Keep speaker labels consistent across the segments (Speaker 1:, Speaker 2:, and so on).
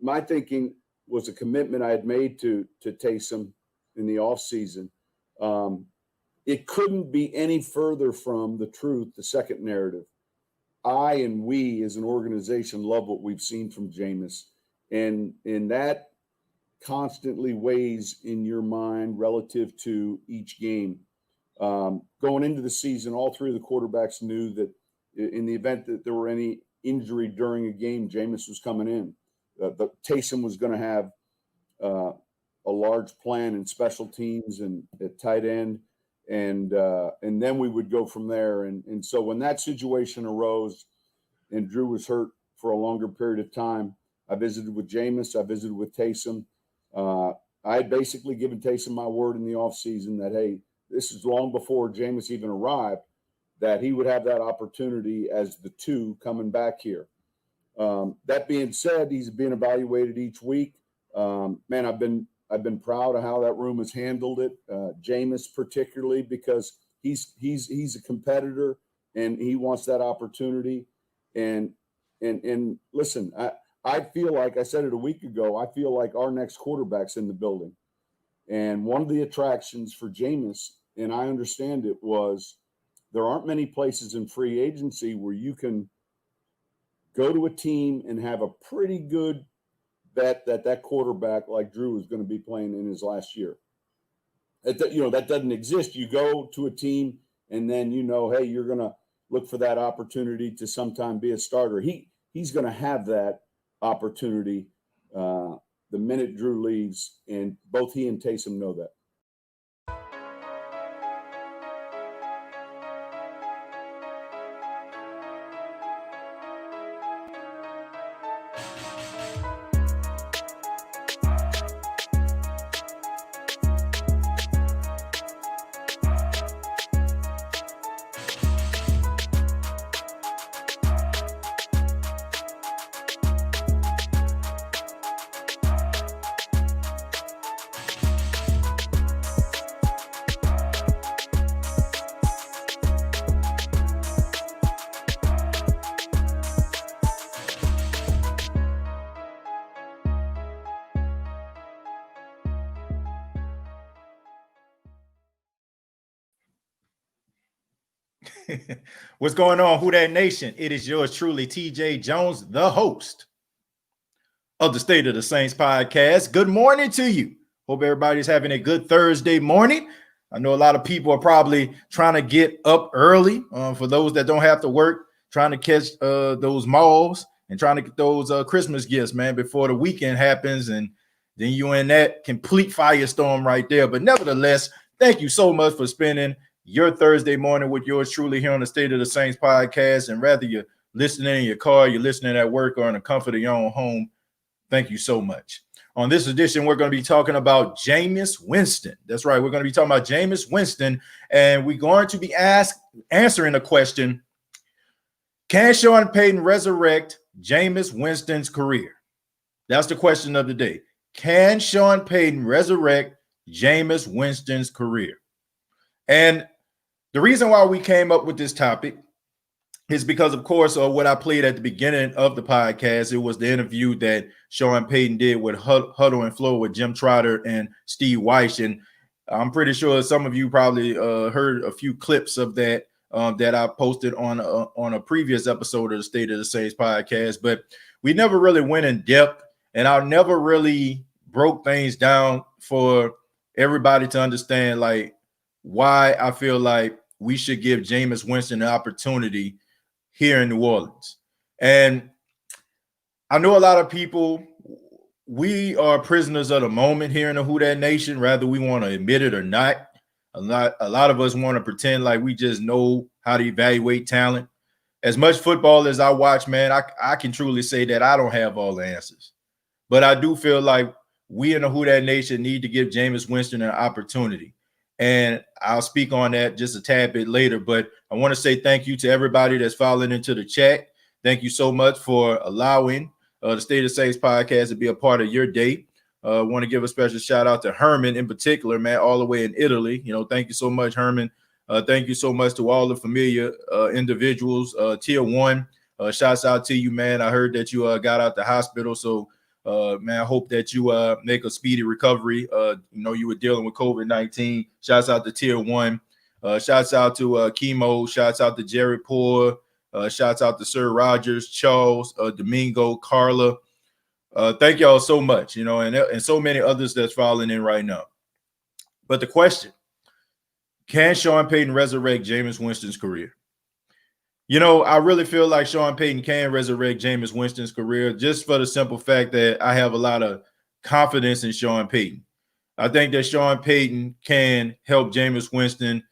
Speaker 1: my thinking was a commitment I had made to Taysom in the offseason. It couldn't be any further from the truth, the second narrative. I and we as an organization love what we've seen from Jameis. And that constantly weighs in your mind relative to each game. Going into the season, all three of the quarterbacks knew that in the event that there were any injury during a game, Jameis was coming in. Taysom was going to have a large plan in special teams and at tight end. And then we would go from there. And so when that situation arose and Drew was hurt for a longer period of time, I visited with Jameis. I visited with Taysom. I had basically given Taysom my word in the offseason that, hey, this is long before Jameis even arrived, that he would have that opportunity as the two coming back here. That being said, he's being evaluated each week. Man, I've been proud of how that room has handled it. Jameis particularly, because he's a competitor and he wants that opportunity. And listen, I feel like I said it a week ago. I feel like our next quarterback's in the building. And one of the attractions for Jameis, and I understand it, was there aren't many places in free agency where you can go to a team and have a pretty good bet that quarterback like Drew is going to be playing in his last year. That doesn't exist. You go to a team and then hey, you're going to look for that opportunity to sometime be a starter. He's going to have that opportunity the minute Drew leaves, and both he and Taysom know that.
Speaker 2: What's going on, Who Dat Nation? It is yours truly, TJ Jones, the host of the State of the Saints podcast. Good morning to you. Hope everybody's having a good Thursday morning. I know a lot of people are probably trying to get up early. For those that don't have to work, trying to catch those malls and trying to get those Christmas gifts, man, before the weekend happens. And then you in that complete firestorm right there. But nevertheless, thank you so much for spending your Thursday morning with yours truly here on the State of the Saints podcast. And whether you're listening in your car, you're listening at work, or in the comfort of your own home, thank you so much. On this edition, we're going to be talking about Jameis Winston. That's right. We're going to be talking about Jameis Winston, and we're going to be answering the question, can Sean Payton resurrect Jameis Winston's career? That's the question of the day. Can Sean Payton resurrect Jameis Winston's career? And the reason why we came up with this topic is because, of course, what I played at the beginning of the podcast. It was the interview that Sean Payton did with Huddle and Flow with Jim Trotter and Steve Weish. And I'm pretty sure some of you probably heard a few clips of that that I posted on a previous episode of the State of the Saints podcast. But we never really went in depth, and I never really broke things down for everybody to understand, like, why I feel like we should give Jameis Winston an opportunity here in New Orleans. And I know a lot of people, we are prisoners of the moment here in the Who Dat Nation, whether we want to admit it or not. A lot of us want to pretend like we just know how to evaluate talent. As much football as I watch, man, I can truly say that I don't have all the answers. But I do feel like we in the Who Dat Nation need to give Jameis Winston an opportunity. And I'll speak on that just a tad bit later. But I want to say thank you to everybody that's following into the chat. Thank you so much for allowing the State of the Saints podcast to be a part of your day. I want to give a special shout out to Herman in particular, man, all the way in Italy. Thank you so much, Herman. Thank you so much to all the familiar individuals. Tier 1, shouts out to you, man. I heard that you got out the hospital. So Man, I hope that you make a speedy recovery. You were dealing with COVID-19. Shouts out to Tier 1. Shouts out to Chemo. Shouts out to Jerry Poor. Shouts out to Sir Rogers, Charles, Domingo, Carla. Thank y'all so much, and so many others that's falling in right now. But the question, can Sean Payton resurrect Jameis Winston's career? I really feel like Sean Payton can resurrect Jameis Winston's career just for the simple fact that I have a lot of confidence in Sean Payton. I think that Sean Payton can help Jameis Winston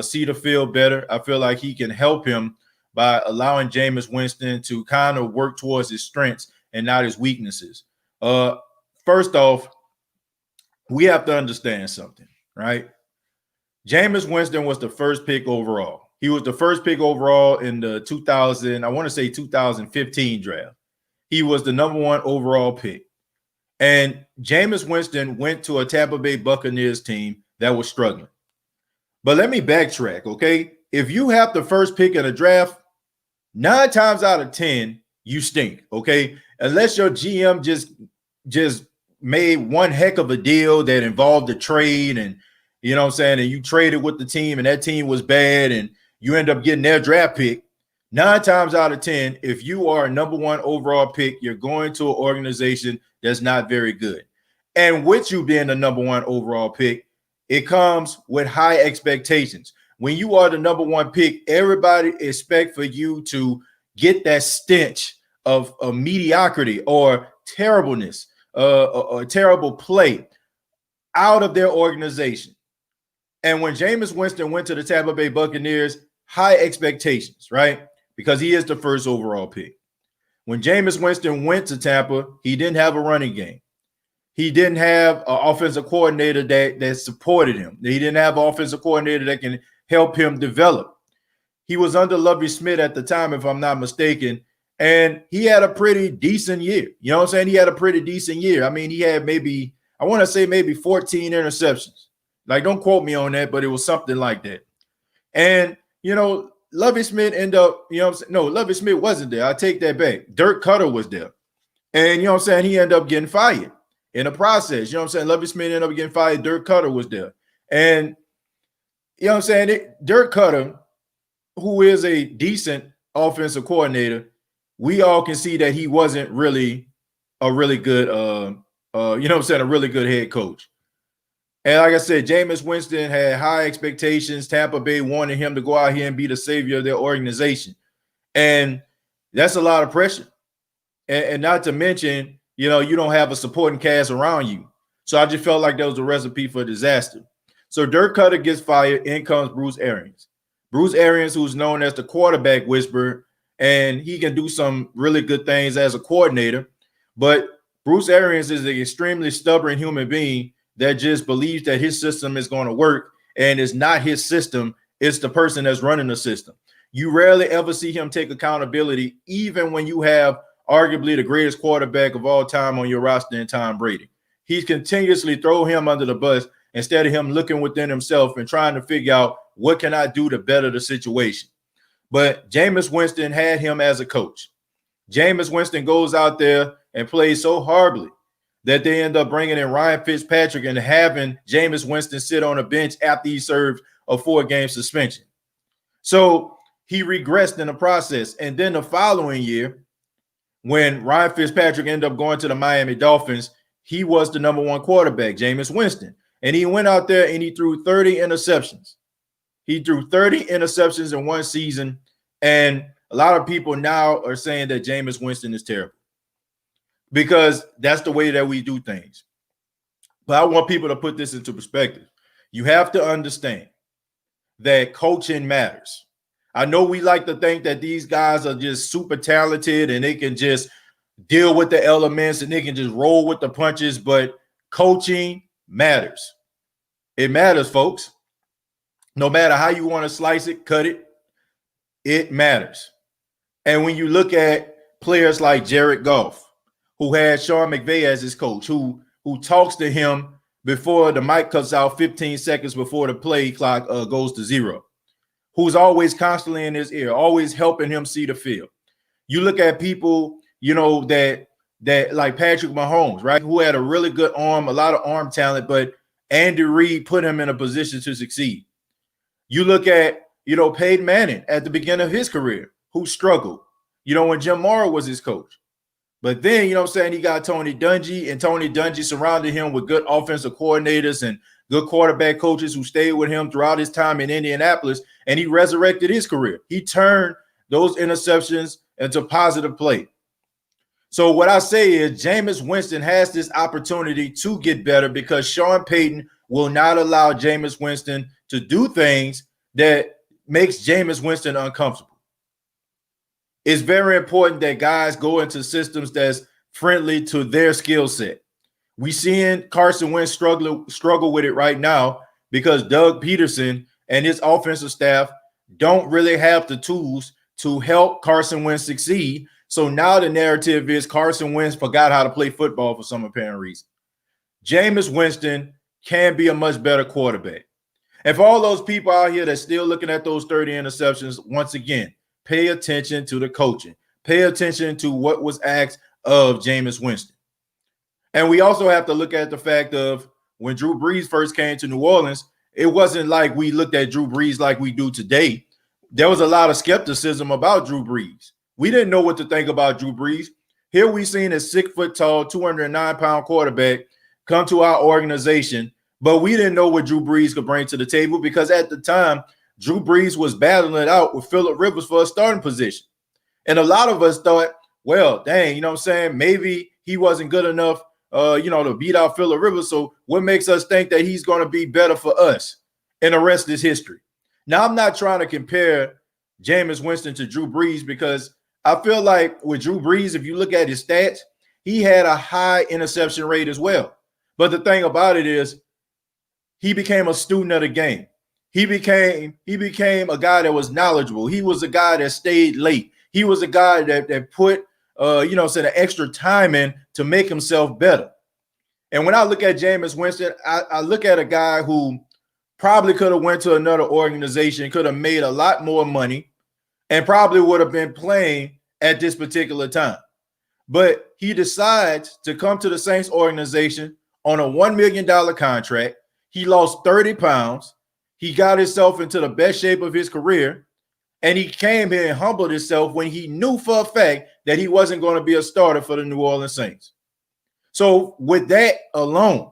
Speaker 2: see the field better. I feel like he can help him by allowing Jameis Winston to kind of work towards his strengths and not his weaknesses. First off, we have to understand something, right? Jameis Winston was the first pick overall. He was the first pick overall in the 2015 draft. He was the number 1 overall pick. And Jameis Winston went to a Tampa Bay Buccaneers team that was struggling. But let me backtrack, okay? If you have the first pick in a draft, 9 times out of 10, you stink, okay? Unless your GM just made one heck of a deal that involved a trade and, and you traded with the team and that team was bad and you end up getting their draft pick. 9 times out of 10, if you are a number 1 overall pick, you're going to an organization that's not very good. And with you being the number 1 overall pick, it comes with high expectations. When you are the number 1 pick, everybody expect for you to get that stench of mediocrity or terribleness, or terrible play out of their organization. And when Jameis Winston went to the Tampa Bay Buccaneers, high expectations, right? Because he is the first overall pick. When Jameis Winston went to Tampa, he didn't have a running game. He didn't have an offensive coordinator that supported him. He didn't have an offensive coordinator that can help him develop. He was under Lovie Smith at the time, if I'm not mistaken, and he had a pretty decent year. You know what I'm saying? He had a pretty decent year. I mean, he had maybe 14 interceptions. Like, don't quote me on that, but it was something like that. And, Lovie Smith ended up, no, Lovie Smith wasn't there. I take that back. Dirk Cutter was there. And, he ended up getting fired in the process. Lovie Smith ended up getting fired. Dirk Cutter was there. And, Dirk Cutter, who is a decent offensive coordinator, we all can see that he wasn't really a really good, a really good head coach. And like I said, Jameis Winston had high expectations. Tampa Bay wanted him to go out here and be the savior of their organization. And that's a lot of pressure. And not to mention, you don't have a supporting cast around you. So I just felt like that was a recipe for disaster. So Dirk Cutter gets fired. In comes Bruce Arians. Bruce Arians, who's known as the quarterback whisperer, and he can do some really good things as a coordinator. But Bruce Arians is an extremely stubborn human being that just believes that his system is going to work, and it's not his system. It's the person that's running the system. You rarely ever see him take accountability, even when you have arguably the greatest quarterback of all time on your roster in Tom Brady. He's continuously throw him under the bus instead of him looking within himself and trying to figure out what can I do to better the situation. But Jameis Winston had him as a coach. Jameis Winston goes out there and plays so horribly that they end up bringing in Ryan Fitzpatrick and having Jameis Winston sit on a bench after he served a 4-game suspension. So he regressed in the process. And then the following year, when Ryan Fitzpatrick ended up going to the Miami Dolphins, he was the number 1 quarterback, Jameis Winston. And he went out there and he threw 30 interceptions. He threw 30 interceptions in one season. And a lot of people now are saying that Jameis Winston is terrible, because that's the way that we do things. But I want people to put this into perspective. You have to understand that coaching matters. I know we like to think that these guys are just super talented and they can just deal with the elements and they can just roll with the punches, but coaching matters. It matters, folks. No matter how you want to slice it, cut it, it matters. And when you look at players like Jared Goff, who had Sean McVay as his coach, who talks to him before the mic cuts out 15 seconds before the play clock goes to 0, who's always constantly in his ear, always helping him see the field. You look at people, that that like Patrick Mahomes, right? Who had a really good arm, a lot of arm talent, but Andy Reid put him in a position to succeed. You look at, Peyton Manning at the beginning of his career, who struggled, when Jim Mora was his coach. But then, he got Tony Dungy, and Tony Dungy surrounded him with good offensive coordinators and good quarterback coaches who stayed with him throughout his time in Indianapolis, and he resurrected his career. He turned those interceptions into positive play. So what I say is Jameis Winston has this opportunity to get better because Sean Payton will not allow Jameis Winston to do things that makes Jameis Winston uncomfortable. It's very important that guys go into systems that's friendly to their skill set. We seeing Carson Wentz struggle with it right now because Doug Peterson and his offensive staff don't really have the tools to help Carson Wentz succeed. So now the narrative is Carson Wentz forgot how to play football for some apparent reason. Jameis Winston can be a much better quarterback. And for all those people out here that's still looking at those 30 interceptions, once again, pay attention to the coaching. Pay attention to what was asked of Jameis Winston. And we also have to look at the fact of when Drew Brees first came to New Orleans, it wasn't like we looked at Drew Brees like we do today. There was a lot of skepticism about Drew Brees. We didn't know what to think about Drew Brees. Here we seen a 6 foot tall, 209-pound quarterback come to our organization, but we didn't know what Drew Brees could bring to the table because at the time, Drew Brees was battling it out with Phillip Rivers for a starting position. And a lot of us thought, well, dang, maybe he wasn't good enough, to beat out Phillip Rivers. So what makes us think that he's going to be better for us? And the rest is history. Now, I'm not trying to compare Jameis Winston to Drew Brees because I feel like with Drew Brees, if you look at his stats, he had a high interception rate as well. But the thing about it is he became a student of the game. He became a guy that was knowledgeable. He was a guy that stayed late. He was a guy that put the extra time in to make himself better. And when I look at Jameis Winston, I look at a guy who probably could have went to another organization, could have made a lot more money, and probably would have been playing at this particular time. But he decides to come to the Saints organization on a $1 million contract. He lost 30 pounds. He got himself into the best shape of his career. And he came here and humbled himself when he knew for a fact that he wasn't going to be a starter for the New Orleans Saints. So with that alone,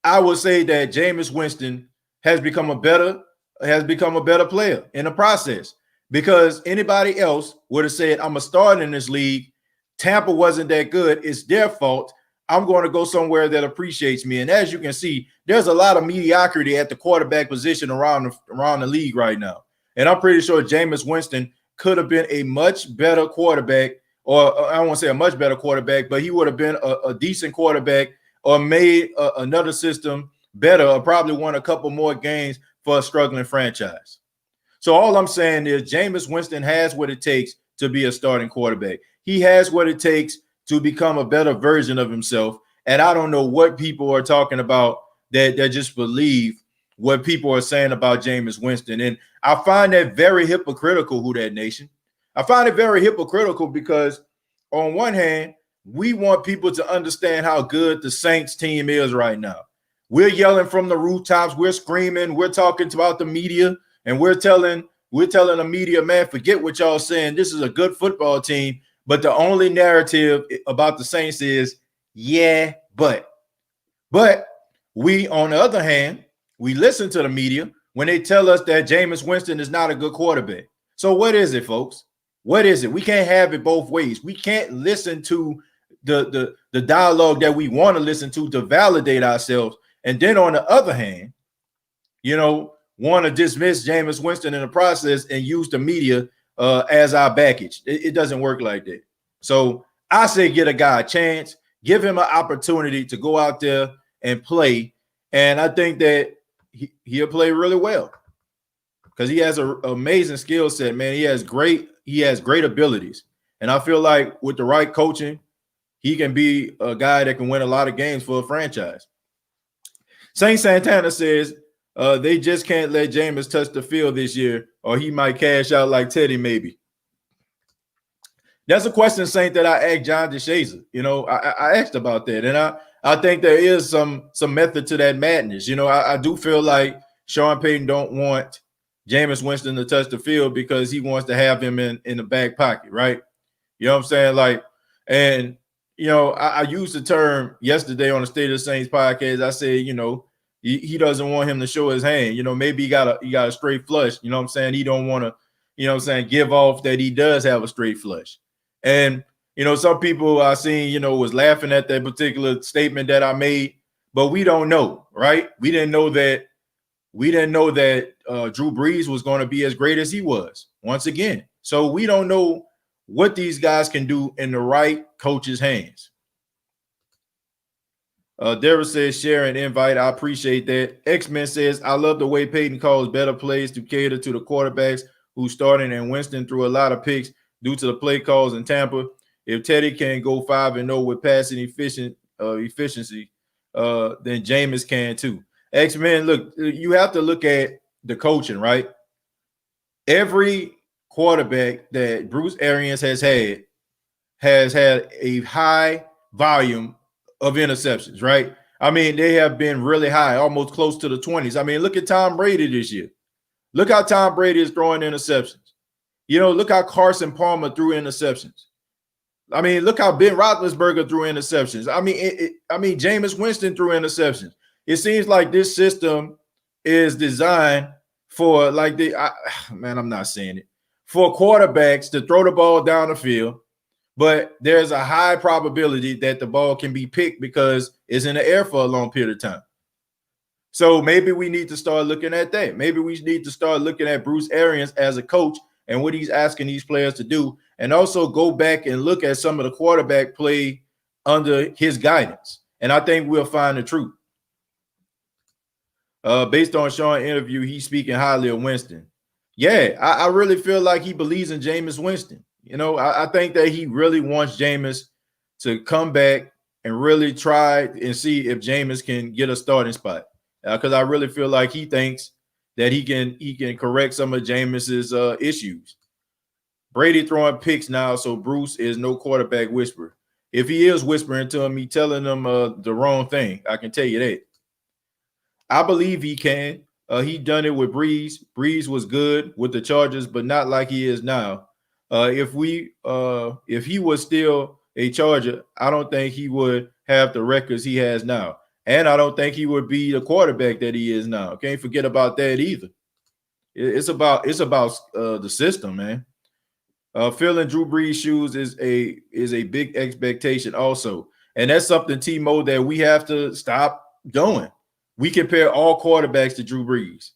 Speaker 2: I would say that Jameis Winston has become a better player in the process because anybody else would have said, I'm a starter in this league. Tampa wasn't that good. It's their fault. I'm going to go somewhere that appreciates me. And as you can see, there's a lot of mediocrity at the quarterback position around the league right now. And I'm pretty sure Jameis Winston could have been a much better quarterback, or I don't want to say a much better quarterback, but he would have been a decent quarterback or made another system better or probably won a couple more games for a struggling franchise. So all I'm saying is Jameis Winston has what it takes to be a starting quarterback. He has what it takes to become a better version of himself. And I don't know what people are talking about that just believe what people are saying about Jameis Winston. And I find that very hypocritical, Who Dat Nation. I find it very hypocritical because on one hand, we want people to understand how good the Saints team is right now. We're yelling from the rooftops. We're screaming. We're talking about the media, and we're telling the media, man, forget what y'all saying. This is a good football team. But the only narrative about the Saints is, yeah, but we, on the other hand, we listen to the media when they tell us that Jameis Winston is not a good quarterback. So what is it, folks? What is it? We can't have it both ways. We can't listen to the dialogue that we want to listen to validate ourselves. And then on the other hand, want to dismiss Jameis Winston in the process and use the media as our baggage. It doesn't work like that. So I say get a guy a chance, give him an opportunity to go out there and play. And I think that he'll play really well because he has an amazing skill set, man. He has great abilities. And I feel like with the right coaching, he can be a guy that can win a lot of games for a franchise. Saint Santana says they just can't let Jameis touch the field this year or he might cash out like Teddy maybe. That's a question, Saint, that I asked John DeShazer. I asked about that, and I think there is some method to that madness. I do feel like Sean Payton don't want Jameis Winston to touch the field because he wants to have him in the back pocket, right? You know what I'm saying? Like, and I used the term yesterday on the State of the Saints podcast. I said, he doesn't want him to show his hand. Maybe he got a straight flush. You know what I'm saying? He don't want to, give off that he does have a straight flush. And some people I seen, was laughing at that particular statement that I made, but we don't know, right? We didn't know that Drew Brees was going to be as great as he was once again. So we don't know what these guys can do in the right coach's hands. Dara says, share an invite. I appreciate that. X-Men says, I love the way Peyton calls better plays to cater to the quarterbacks who started, and Winston threw a lot of picks due to the play calls in Tampa. If Teddy can go 5-0 with passing efficiency, then Jameis can too. X-Men, look, you have to look at the coaching, right? Every quarterback that Bruce Arians has had a high volume of interceptions, right? I mean, they have been really high, almost close to the 20s. I mean, look at Tom Brady this year. Look how Tom Brady is throwing interceptions. Look how Carson Palmer threw interceptions. I mean, look how Ben Roethlisberger threw interceptions. I mean, Jameis Winston threw interceptions. It seems like this system is designed for I'm not saying it, for quarterbacks to throw the ball down the field, but there's a high probability that the ball can be picked because it's in the air for a long period of time. So maybe we need to start looking at that. Maybe we need to start looking at Bruce Arians as a coach and what he's asking these players to do, and also go back and look at some of the quarterback play under his guidance. And I think we'll find the truth. Based on Sean's interview, he's speaking highly of Winston. Yeah, I really feel like he believes in Jameis Winston. I think that he really wants Jameis to come back and really try and see if Jameis can get a starting spot. Because I really feel like he thinks that he can correct some of Jameis's issues. Brady throwing picks now, so Bruce is no quarterback whisperer. If he is whispering to him, he's telling them the wrong thing. I can tell you that. I believe he can. He done it with Breeze. Breeze was good with the Chargers, but not like he is now. If he was still a Charger, I don't think he would have the records he has now. And I don't think he would be the quarterback that he is now. Can't forget about that either. It's about the system, man. Filling Drew Brees' shoes is a big expectation also. And that's something, T-Mo, that we have to stop doing. We compare all quarterbacks to Drew Brees.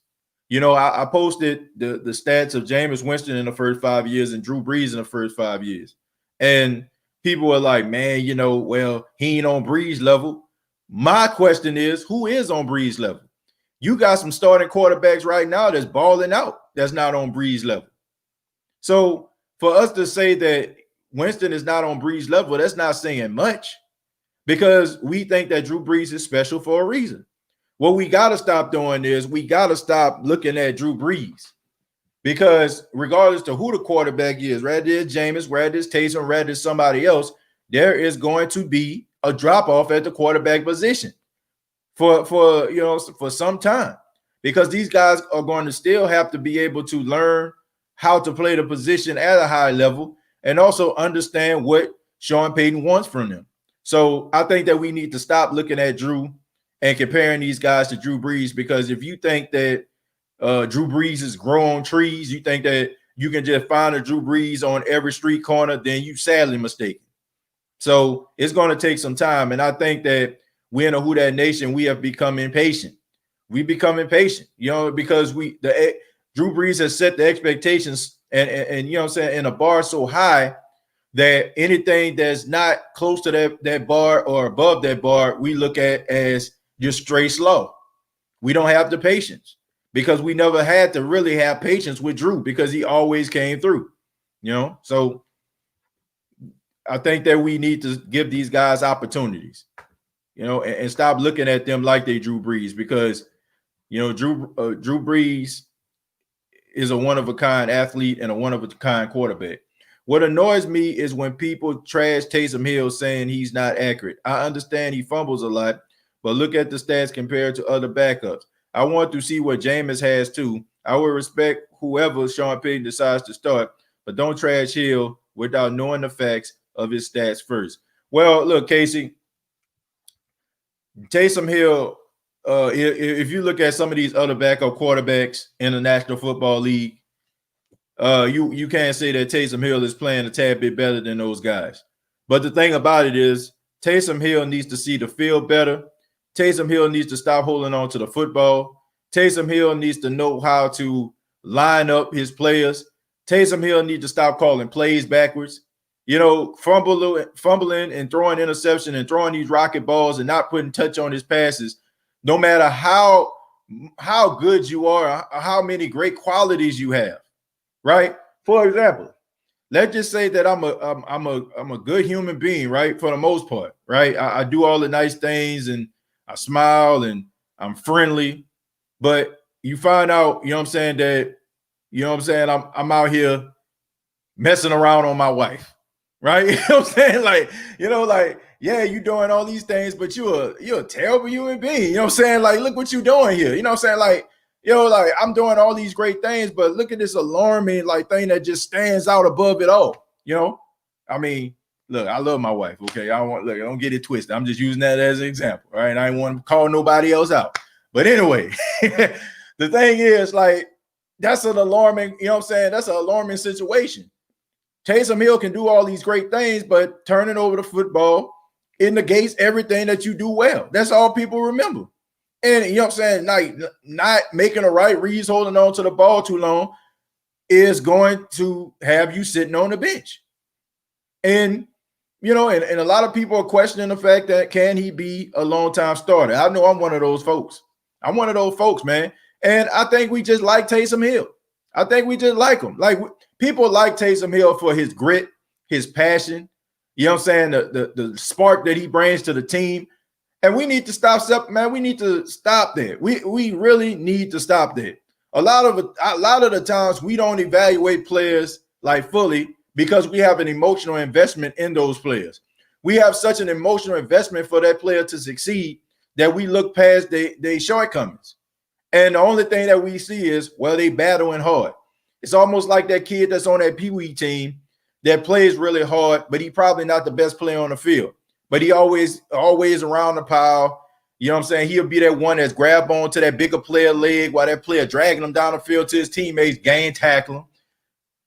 Speaker 2: I posted the stats of Jameis Winston in the first 5 years and Drew Brees in the first 5 years. And people are like, man, well, he ain't on Brees level. My question is, who is on Brees level? You got some starting quarterbacks right now that's balling out that's not on Brees level. So for us to say that Winston is not on Brees level, that's not saying much, because we think that Drew Brees is special for a reason. What we got to stop doing is we got to stop looking at Drew Brees, because regardless to who the quarterback is, whether it's Jameis, whether it's Taysom, whether it's somebody else, there is going to be a drop-off at the quarterback position for some time, because these guys are going to still have to be able to learn how to play the position at a high level and also understand what Sean Payton wants from them. So I think that we need to stop looking at Drew and comparing these guys to Drew Brees, because if you think that Drew Brees is grown trees, you think that you can just find a Drew Brees on every street corner, then you sadly mistaken. So it's going to take some time. And I think that we in a Who Dat Nation, we have become impatient. We become impatient, because Drew Brees has set the expectations and and a bar so high that anything that's not close to that bar or above that bar, we look at as just straight slow. We don't have the patience, because we never had to really have patience with Drew, because he always came through, So I think that we need to give these guys opportunities, and stop looking at them like they Drew Brees, because, Drew Brees is a one-of-a-kind athlete and a one-of-a-kind quarterback. What annoys me is when people trash Taysom Hill saying he's not accurate. I understand he fumbles a lot, but look at the stats compared to other backups. I want to see what Jameis has too. I will respect whoever Sean Payton decides to start, but don't trash Hill without knowing the facts of his stats first. Well, look, Casey, Taysom Hill, if you look at some of these other backup quarterbacks in the National Football League, you can't say that Taysom Hill is playing a tad bit better than those guys. But the thing about it is Taysom Hill needs to see the field better. Taysom Hill needs to stop holding on to the football. Taysom Hill needs to know how to line up his players. Taysom Hill needs to stop calling plays backwards. You know, fumbling and throwing interception and throwing these rocket balls and not putting touch on his passes. No matter how good you are, how many great qualities you have, right? For example, let's just say that I'm a good human being, right? For the most part, right? I do all the nice things and I smile and I'm friendly, but you find out, you know what I'm saying, that, you know what I'm saying, I'm out here messing around on my wife, right? You know what I'm saying? Like, you know, like, yeah, you doing all these things, but you're a terrible human being. You know what I'm saying? Like, look what you're doing here. You know what I'm saying? Like, you know, like I'm doing all these great things, but look at this alarming like thing that just stands out above it all. You know, I mean, look, I love my wife. Okay, I don't get it twisted. I'm just using that as an example, right? I didn't want to call nobody else out. But anyway, the thing is, like, that's an alarming, you know what I'm saying? That's an alarming situation. Taysom Hill can do all these great things, but turning over the football, it negates everything that you do well. That's all people remember. And you know what I'm saying? Like, not making the right reads, holding on to the ball too long is going to have you sitting on the bench. And, you know, and a lot of people are questioning the fact that can he be a long-time starter? I know I'm one of those folks. I'm one of those folks, man. And I think we just like Taysom Hill. I think we just like him. Like, people like Taysom Hill for his grit, his passion, you know what I'm saying, the spark that he brings to the team. And we need to stop, man. We need to stop that. We really need to stop that. A lot of the times we don't evaluate players like fully because we have an emotional investment in those players. We have such an emotional investment for that player to succeed that we look past their shortcomings. And the only thing that we see is, well, they battling hard. It's almost like that kid that's on that Pee Wee team that plays really hard, but he probably not the best player on the field. But he always around the pile. You know what I'm saying? He'll be that one that's grab on to that bigger player leg while that player dragging him down the field to his teammates, gain tackle him.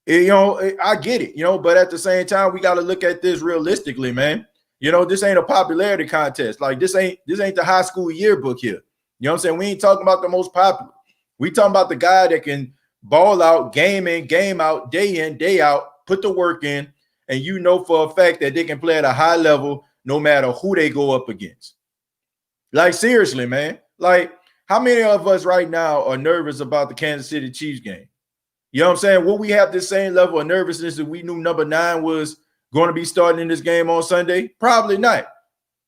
Speaker 2: You know, I get it, you know, but at the same time, we got to look at this realistically, man. You know, this ain't a popularity contest. Like, this ain't the high school yearbook here. You know what I'm saying? We ain't talking about the most popular. We talking about the guy that can ball out, game in, game out, day in, day out, put the work in, and you know for a fact that they can play at a high level no matter who they go up against. Like, seriously, man. Like, how many of us right now are nervous about the Kansas City Chiefs game? You know what I'm saying? Will we have the same level of nervousness that we knew number 9 was going to be starting in this game on Sunday? Probably not.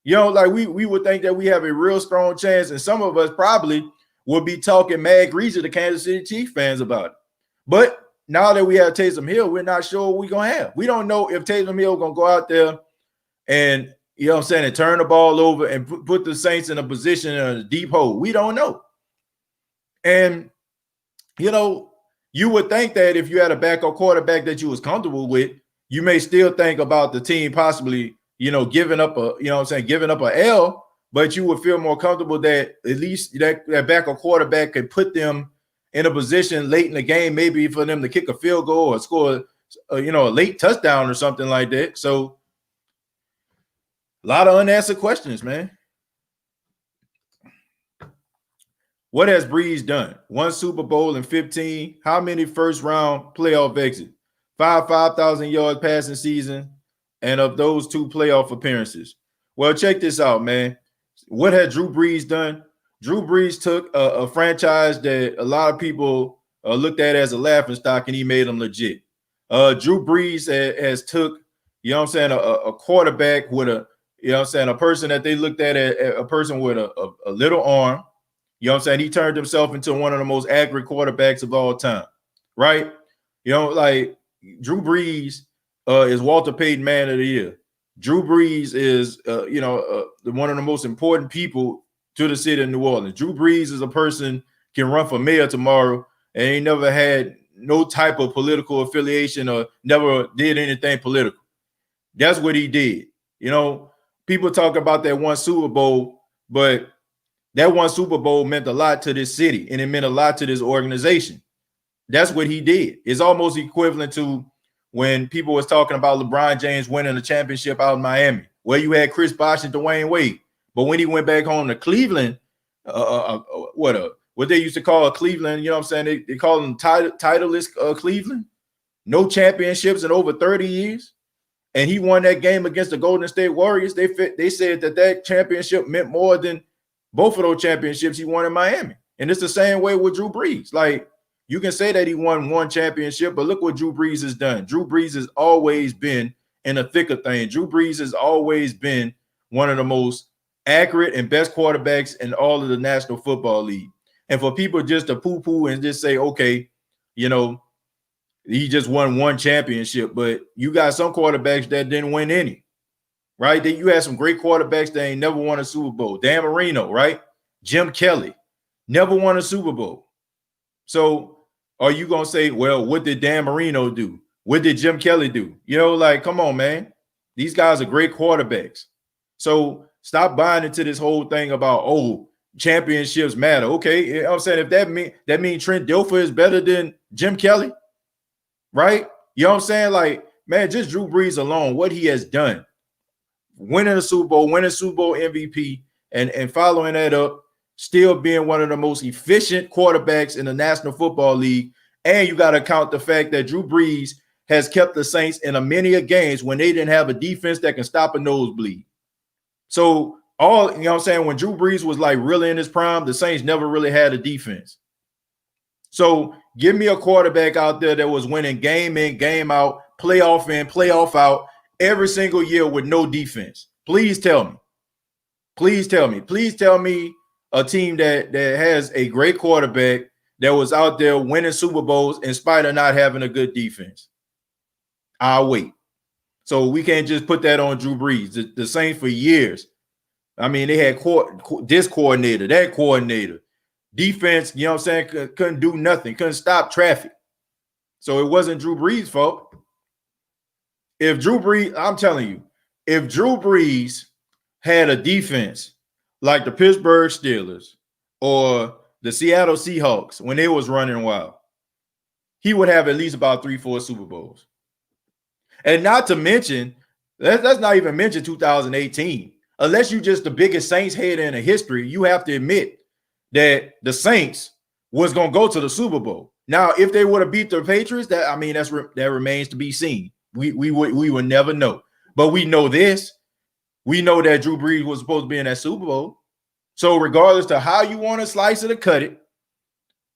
Speaker 2: You know, like we would think that we have a real strong chance, and some of us probably will be talking mad grease to the Kansas City Chiefs fans about it. But now that we have Taysom Hill, we're not sure what we're going to have. We don't know if Taysom Hill going to go out there and, you know what I'm saying, and turn the ball over and put the Saints in a position in a deep hole. We don't know. And, you know, you would think that if you had a backup quarterback that you was comfortable with, you may still think about the team possibly, you know, giving up a L, but you would feel more comfortable that at least that backup quarterback could put them in a position late in the game, maybe for them to kick a field goal or score, a late touchdown or something like that. So a lot of unanswered questions, man. What has Breeze done? 1 Super Bowl in 15. How many first-round playoff exits? 5,000 yards passing season, and of those 2 playoff appearances. Well, check this out, man. What had Drew Brees done? Drew Brees took a franchise that a lot of people looked at as a laughingstock, and he made them legit. Drew Brees has took, you know what I'm saying, a quarterback with a, you know what I'm saying, a person that they looked at as a person with a little arm. You know what I'm saying? He turned himself into one of the most accurate quarterbacks of all time, right? You know, like Drew Brees is Walter Payton Man of the Year. Drew Brees is, one of the most important people to the city of New Orleans. Drew Brees is a person can run for mayor tomorrow and ain't never had no type of political affiliation or never did anything political. That's what he did. People talk about that one Super Bowl, but that one Super Bowl meant a lot to this city and it meant a lot to this organization. That's what he did. It's almost equivalent to when people was talking about LeBron James winning a championship out in Miami, where you had Chris Bosh and Dwayne Wade. But when he went back home to Cleveland, what they used to call Cleveland, you know what I'm saying? They call them titleist Cleveland. No championships in over 30 years. And he won that game against the Golden State Warriors. They said that championship meant more than both of those championships he won in Miami. And it's the same way with Drew Brees. Like, you can say that he won one championship, but look what Drew Brees has done. Drew Brees has always been in the thick of things. Drew Brees has always been one of the most accurate and best quarterbacks in all of the National Football League. And for people just to poo-poo and just say, okay, he just won one championship, but you got some quarterbacks that didn't win any, right? Then you had some great quarterbacks that ain't never won a Super Bowl. Dan Marino, right? Jim Kelly, never won a Super Bowl. So are you going to say, well, what did Dan Marino do? What did Jim Kelly do? Come on, man. These guys are great quarterbacks. So stop buying into this whole thing about, championships matter. Okay, I'm saying if that means Trent Dilfer is better than Jim Kelly, right? You know what I'm saying? Like, man, just Drew Brees alone, what he has done, winning a Super Bowl, winning Super Bowl MVP, and following that up, still being one of the most efficient quarterbacks in the National Football League. And you got to count the fact that Drew Brees has kept the Saints in many games when they didn't have a defense that can stop a nosebleed. So when Drew Brees was like really in his prime, the Saints never really had a defense. So give me a quarterback out there that was winning game in, game out, playoff in, playoff out every single year with no defense. Please tell me. Please tell me. Please tell me a team that has a great quarterback that was out there winning Super Bowls in spite of not having a good defense. I'll wait. So we can't just put that on Drew Brees. The Saints for years. I mean, they had this coordinator, that coordinator. Defense, you know what I'm saying, couldn't do nothing, couldn't stop traffic. So it wasn't Drew Brees' fault. I'm telling you, if Drew Brees had a defense like the Pittsburgh Steelers or the Seattle Seahawks when they was running wild, he would have at least about 3-4 Super Bowls. And not to mention, let's not even mention 2018. Unless you're just the biggest Saints hater in the history, you have to admit that the Saints was going to go to the Super Bowl. Now, if they would have beat the Patriots, that remains to be seen. We would never know. But we know this. We know that Drew Brees was supposed to be in that Super Bowl. So regardless to how you want to slice it or cut it,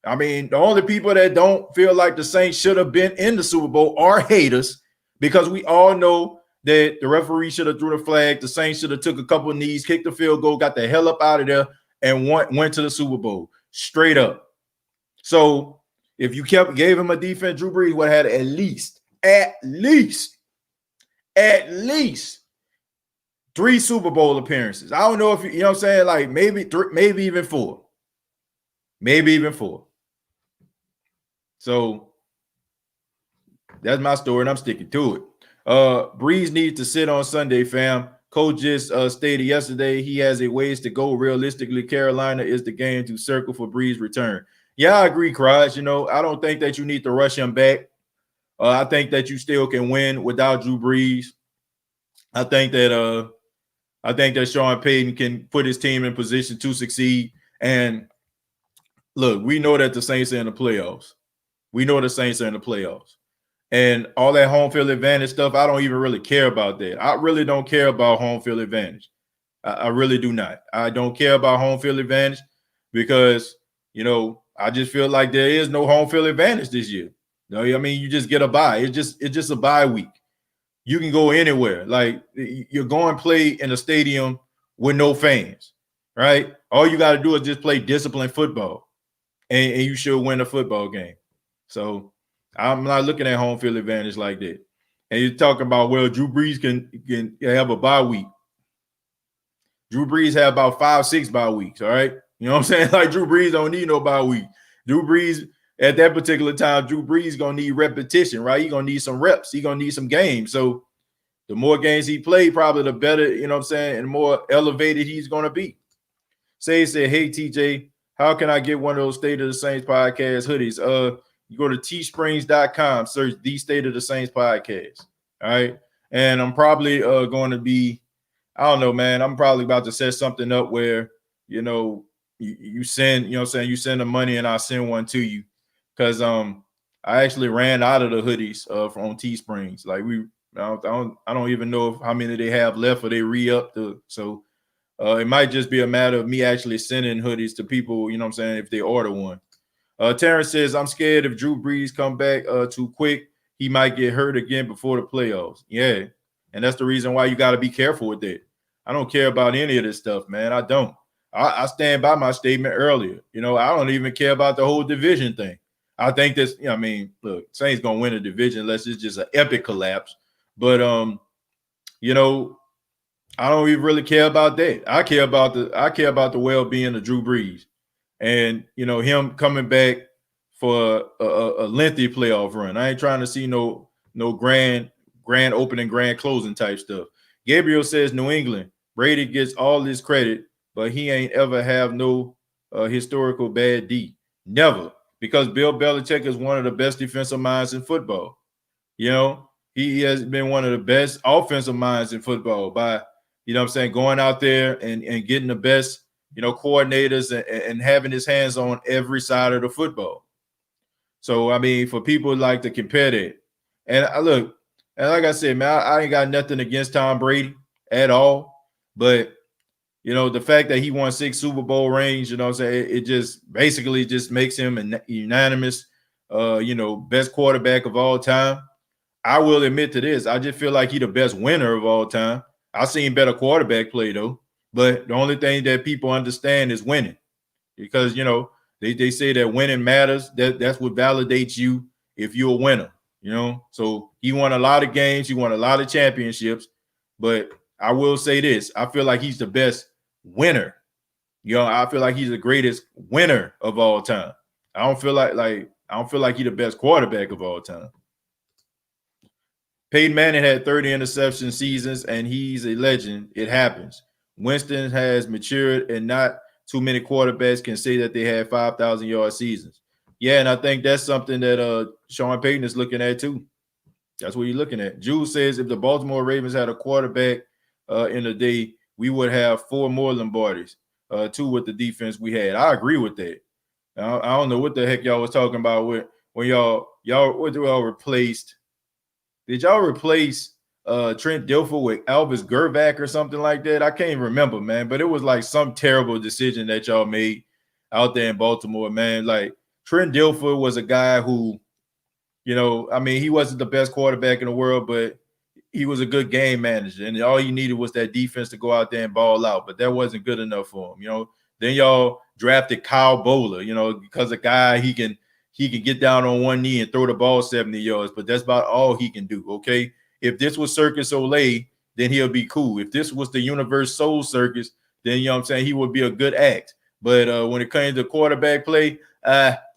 Speaker 2: I mean, the only people that don't feel like the Saints should have been in the Super Bowl are haters, because we all know that the referee should have threw the flag. The Saints should have took a couple of knees, kicked the field goal, got the hell up out of there, and went to the Super Bowl straight up. So if you gave him a defense, Drew Brees would have had at least 3 Super Bowl appearances. I don't know if you know what I'm saying, like maybe even 4. Maybe even 4. So that's my story, and I'm sticking to it. Brees needs to sit on Sunday, fam. Coach just stated yesterday he has a ways to go. Realistically, Carolina is the game to circle for Brees' return. Yeah, I agree, Kraj. I don't think that you need to rush him back. I think that you still can win without Drew Brees. I think that Sean Payton can put his team in position to succeed. And look, we know that the Saints are in the playoffs. And all that home field advantage stuff, I don't even really care about that. I really don't care about home field advantage. I really do not. I don't care about home field advantage because, I just feel like there is no home field advantage this year. I mean, you just get a bye. It's just a bye week. You can go anywhere. Like, you're going to play in a stadium with no fans, right? All you got to do is just play disciplined football, and you should win a football game. So I'm not looking at home field advantage like that. And you're talking about, well, Drew Brees can have a bye week. Drew Brees had about 5-6 bye weeks, all right? You know what I'm saying? Like, Drew Brees don't need no bye week. Drew Brees, at that particular time, Drew Brees going to need repetition, right? He's going to need some reps. He's going to need some games. So the more games he played, probably the better, you know what I'm saying, and more elevated he's going to be. Say, hey, TJ, how can I get one of those State of the Saints podcast hoodies? You go to teesprings.com, search the State of the Saints podcast, all right? And I'm probably going to be, I don't know, man, I'm probably about to set something up where, you know, you send, you know what I'm saying, you send the money and I'll send one to you. Because I actually ran out of the hoodies from Teesprings. Like, I don't even know how many they have left or they re-up. So it might just be a matter of me actually sending hoodies to people, you know what I'm saying, if they order one. Terrence says, I'm scared if Drew Brees come back too quick, he might get hurt again before the playoffs. Yeah, and that's the reason why you got to be careful with that. I don't care about any of this stuff, man. I don't. I stand by my statement earlier. You know, I don't even care about the whole division thing. I think this, you know, I mean, look, Saints gonna win a division unless it's just an epic collapse. But you know, I don't even really care about that. I care about the well-being of Drew Brees, and you know, him coming back for a lengthy playoff run. I ain't trying to see no grand opening, grand closing type stuff. Gabriel says New England. Brady gets all this credit, but he ain't ever have no historical bad D. Never. Because Bill Belichick is one of the best defensive minds in football. You know, he has been one of the best offensive minds in football by, you know what I'm saying, going out there and getting the best, you know, coordinators and having his hands on every side of the football. So, I mean, for people like to compare that. And look, and like I said, man, I ain't got nothing against Tom Brady at all. But you know, the fact that he won 6 Super Bowl rings, you know what I'm saying, it just basically just makes him a unanimous, you know, best quarterback of all time. I will admit to this. I just feel like he's the best winner of all time. I've seen better quarterback play, though. But the only thing that people understand is winning. Because, you know, they say that winning matters. That's what validates you if you're a winner, you know. So he won a lot of games. He won a lot of championships. But I will say this. I feel like he's the best winner. You know, I feel like he's the greatest winner of all time. I don't feel like he's the best quarterback of all time. Peyton Manning had 30 interception seasons, and he's a legend. It happens. Winston has matured, and not too many quarterbacks can say that they had 5,000-yard seasons. Yeah, and I think that's something that Sean Payton is looking at too. That's what you're looking at. Jules says if the Baltimore Ravens had a quarterback in the day, we would have 4 more Lombardis, 2 with the defense we had. I agree with that. I don't know what the heck y'all was talking about when y'all replaced. Did y'all replace Trent Dilfer with Elvis Gervac or something like that? I can't remember, man, but it was like some terrible decision that y'all made out there in Baltimore, man. Like Trent Dilfer was a guy who, you know, I mean, he wasn't the best quarterback in the world, but he was a good game manager, and all you needed was that defense to go out there and ball out, but that wasn't good enough for him, you know. Then y'all drafted Kyle Bowler, you know, because a guy he can get down on one knee and throw the ball 70 yards, but that's about all he can do, okay? If this was Circus Olay, then he'll be cool. If this was the Universe Soul Circus, then, you know what I'm saying, he would be a good act. But when it came to quarterback play,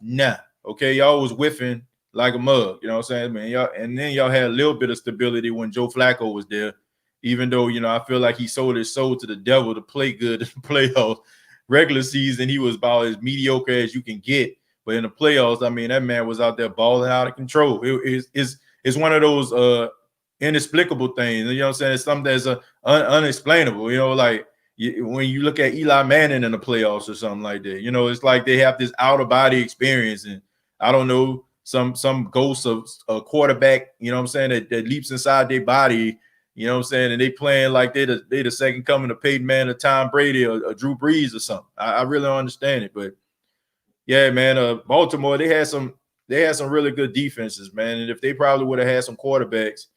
Speaker 2: nah, okay? Y'all was whiffing like a mug, you know what I'm saying, man? And then y'all had a little bit of stability when Joe Flacco was there, even though, you know, I feel like he sold his soul to the devil to play good in the playoffs. Regular season, he was about as mediocre as you can get. But in the playoffs, I mean, that man was out there balling out of control. It's one of those inexplicable things. You know what I'm saying? It's something that's unexplainable, you know, like when you look at Eli Manning in the playoffs or something like that. You know, it's like they have this out-of-body experience, and I don't know, some ghost of a quarterback, you know what I'm saying, that leaps inside their body, you know what I'm saying, and they playing like they the second coming of Peyton Manning, or Tom Brady, or Drew Brees or something. I really don't understand it, but yeah, man, Baltimore, they had some really good defenses, man, and if they probably would have had some quarterbacks,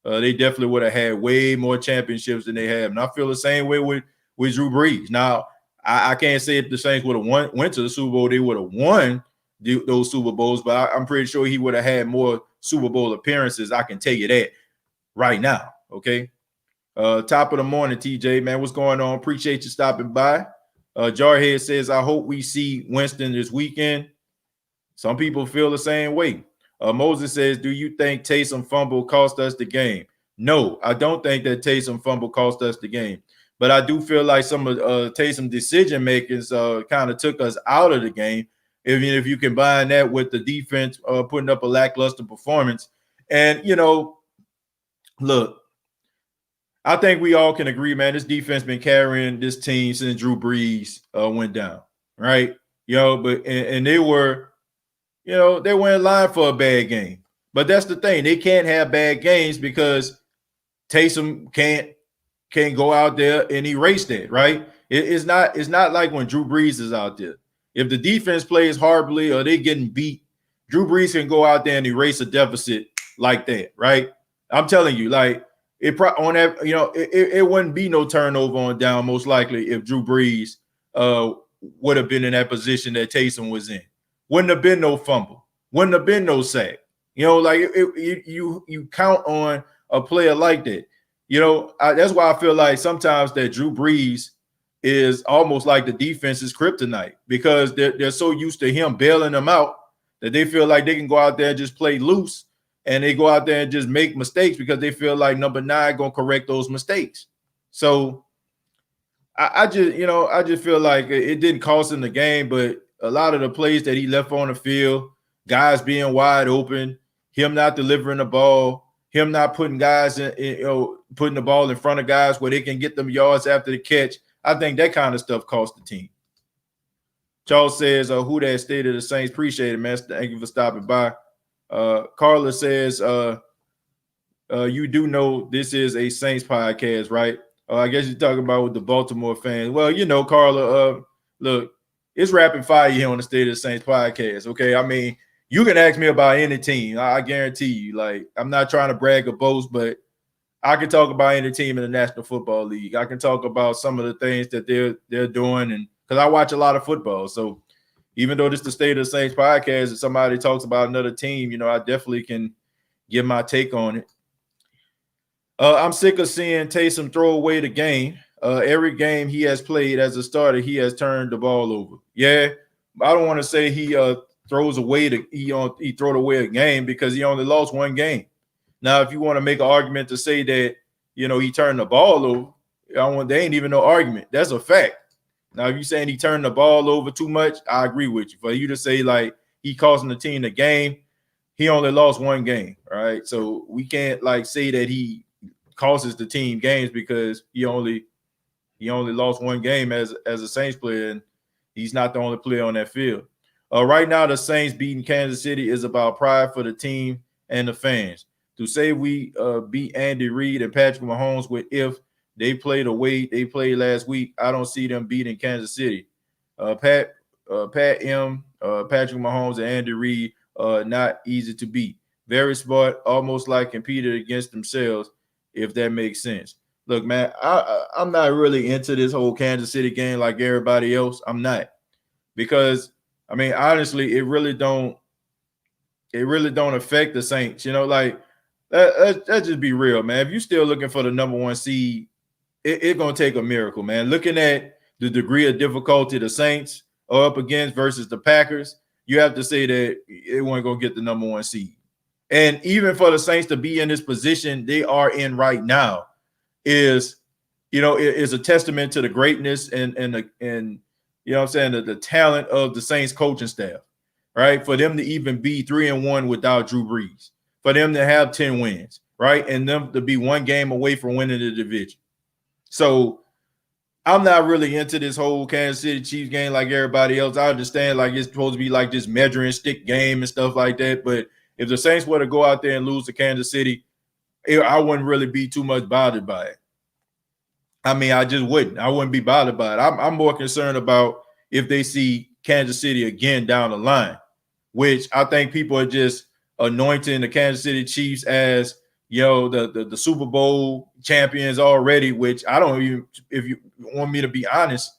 Speaker 2: they definitely would have had way more championships than they have. And I feel the same way with Drew Brees. Now, I can't say if the Saints would have went to the Super Bowl, they would have won those Super Bowls, but I'm pretty sure he would have had more Super Bowl appearances. I can tell you that. right now. Okay. Top of the morning, TJ, man. What's going on? Appreciate you stopping by. Jarhead says, I hope we see Winston this weekend. Some people feel the same way. Moses says, do you think Taysom fumble cost us the game? No, I don't think that Taysom fumble cost us the game. But I do feel like some of Taysom decision makers kind of took us out of the game. If you combine that with the defense putting up a lackluster performance. And, look, I think we all can agree, man, this defense been carrying this team since Drew Brees went down, right? But they were, they were in line for a bad game. But that's the thing. They can't have bad games because Taysom can't go out there and erase that, right? It's not like when Drew Brees is out there. If the defense plays horribly or they getting beat, Drew Brees can go out there and erase a deficit like that, right? I'm telling you, like, it wouldn't be no turnover on down most likely if Drew Brees would have been in that position that Taysom was in. Wouldn't have been no fumble. Wouldn't have been no sack. You count on a player like that. That's why I feel like sometimes that Drew Brees is almost like the defense's kryptonite because they're so used to him bailing them out that they feel like they can go out there and just play loose. And they go out there and just make mistakes because they feel like number 9 gonna correct those mistakes. So I just feel like it didn't cost him the game, but a lot of the plays that he left on the field, guys being wide open, him not delivering the ball, him not putting guys putting the ball in front of guys where they can get them yards after the catch. I think that kind of stuff cost the team. Charles says, who that state of the Saints? Appreciate it, man. Thank you for stopping by. Carla says, you do know this is a Saints podcast, right? I guess you're talking about with the Baltimore fans. Well, Carla, look, it's rapid fire here on the State of the Saints podcast, okay? I mean, you can ask me about any team. I guarantee you. Like, I'm not trying to brag or boast, but I can talk about any team in the National Football League. I can talk about some of the things that they're doing, and because I watch a lot of football, so even though this is the State of the Saints podcast and somebody talks about another team, I definitely can give my take on it. I'm sick of seeing Taysom throw away the game. Every game he has played as a starter, he has turned the ball over. Yeah, I don't want to say he throws away he throw away a game because he only lost one game. Now, if you want to make an argument to say that, he turned the ball over, there ain't even no argument. That's a fact. Now, if you're saying he turned the ball over too much, I agree with you. For you to say, like, he costing the team the game, he only lost one game, right? So we can't, say that he causes the team games because he only lost one game as a Saints player, and he's not the only player on that field. Right now, the Saints beating Kansas City is about pride for the team and the fans. To say we beat Andy Reid and Patrick Mahomes if they played the way they played last week, I don't see them beating Kansas City. Patrick Mahomes and Andy Reid not easy to beat. Very smart, almost like competed against themselves, if that makes sense. Look, man, I'm not really into this whole Kansas City game like everybody else. I'm not. Because, I mean, honestly, it really don't affect the Saints. Let's just be real, man. If you're still looking for the number 1 seed, it's going to take a miracle, man. Looking at the degree of difficulty the Saints are up against versus the Packers, you have to say that they weren't going to get the number 1 seed. And even for the Saints to be in this position they are in right now is a testament to the greatness and the talent of the Saints coaching staff, right? For them to even be 3-1 without Drew Brees, for them to have 10 wins, right? And them to be one game away from winning the division. So I'm not really into this whole Kansas City Chiefs game like everybody else. I understand it's supposed to be like this measuring stick game and stuff like that. But if the Saints were to go out there and lose to Kansas City, I wouldn't really be too much bothered by it. I mean, I just wouldn't. I wouldn't be bothered by it. I'm more concerned about if they see Kansas City again down the line, which I think people are just anointing the Kansas City Chiefs as the Super Bowl champions already, which I don't even, if you want me to be honest,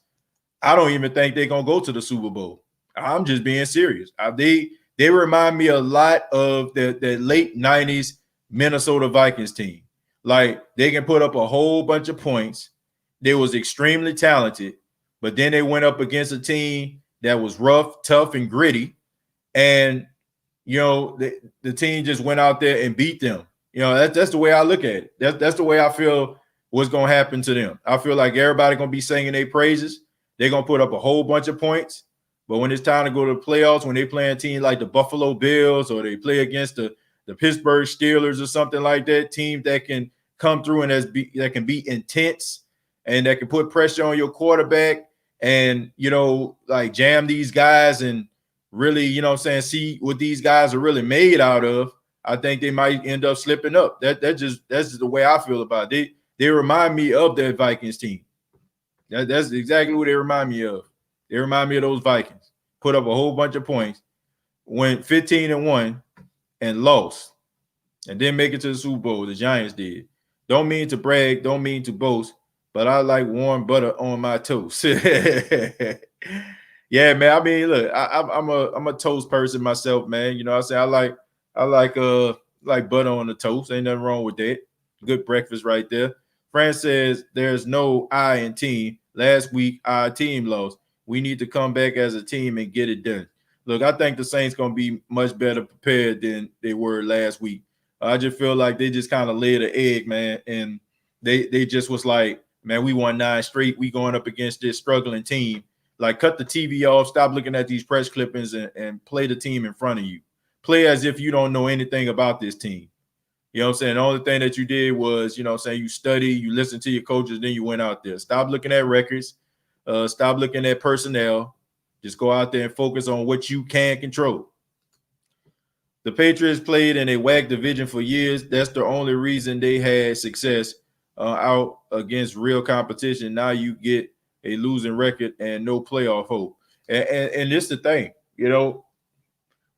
Speaker 2: I don't even think they're going to go to the Super Bowl. I'm just being serious. They remind me a lot of the late 90s Minnesota Vikings team. Like, they can put up a whole bunch of points. They was extremely talented, but then they went up against a team that was rough, tough, and gritty. And, the team just went out there and beat them. That's the way I look at it. That's the way I feel what's going to happen to them. I feel like everybody going to be singing their praises. They're going to put up a whole bunch of points. But when it's time to go to the playoffs, when they play a team like the Buffalo Bills or they play against the Pittsburgh Steelers or something like that, teams that can come through and that can be intense and that can put pressure on your quarterback and, like jam these guys and really, see what these guys are really made out of, I think they might end up slipping up. That's just the way I feel about it. They remind me of that Vikings team. That's exactly what they remind me of. They remind me of those Vikings. Put up a whole bunch of points, went 15-1 and lost, and didn't make it to the Super Bowl. The Giants did. Don't mean to brag, don't mean to boast, but I like warm butter on my toast. Yeah, man. I mean, look, I'm a toast person myself, man. I say I like butter on the toast. Ain't nothing wrong with that. Good breakfast right there. Fran says there's no I in team. Last week our team lost. We need to come back as a team and get it done. Look, I think the Saints gonna be much better prepared than they were last week. I just feel like they just kind of laid an egg, man, and they just was like, man, we won 9 straight. We going up against this struggling team. Like, cut the TV off, stop looking at these press clippings and play the team in front of you. Play as if you don't know anything about this team. You know what I'm saying? The only thing that you did was, you study, you listen to your coaches, then you went out there. Stop looking at records. Stop looking at personnel. Just go out there and focus on what you can control. The Patriots played in a WAC division for years. That's the only reason they had success out against real competition. Now you get a losing record and no playoff hope. And this is the thing,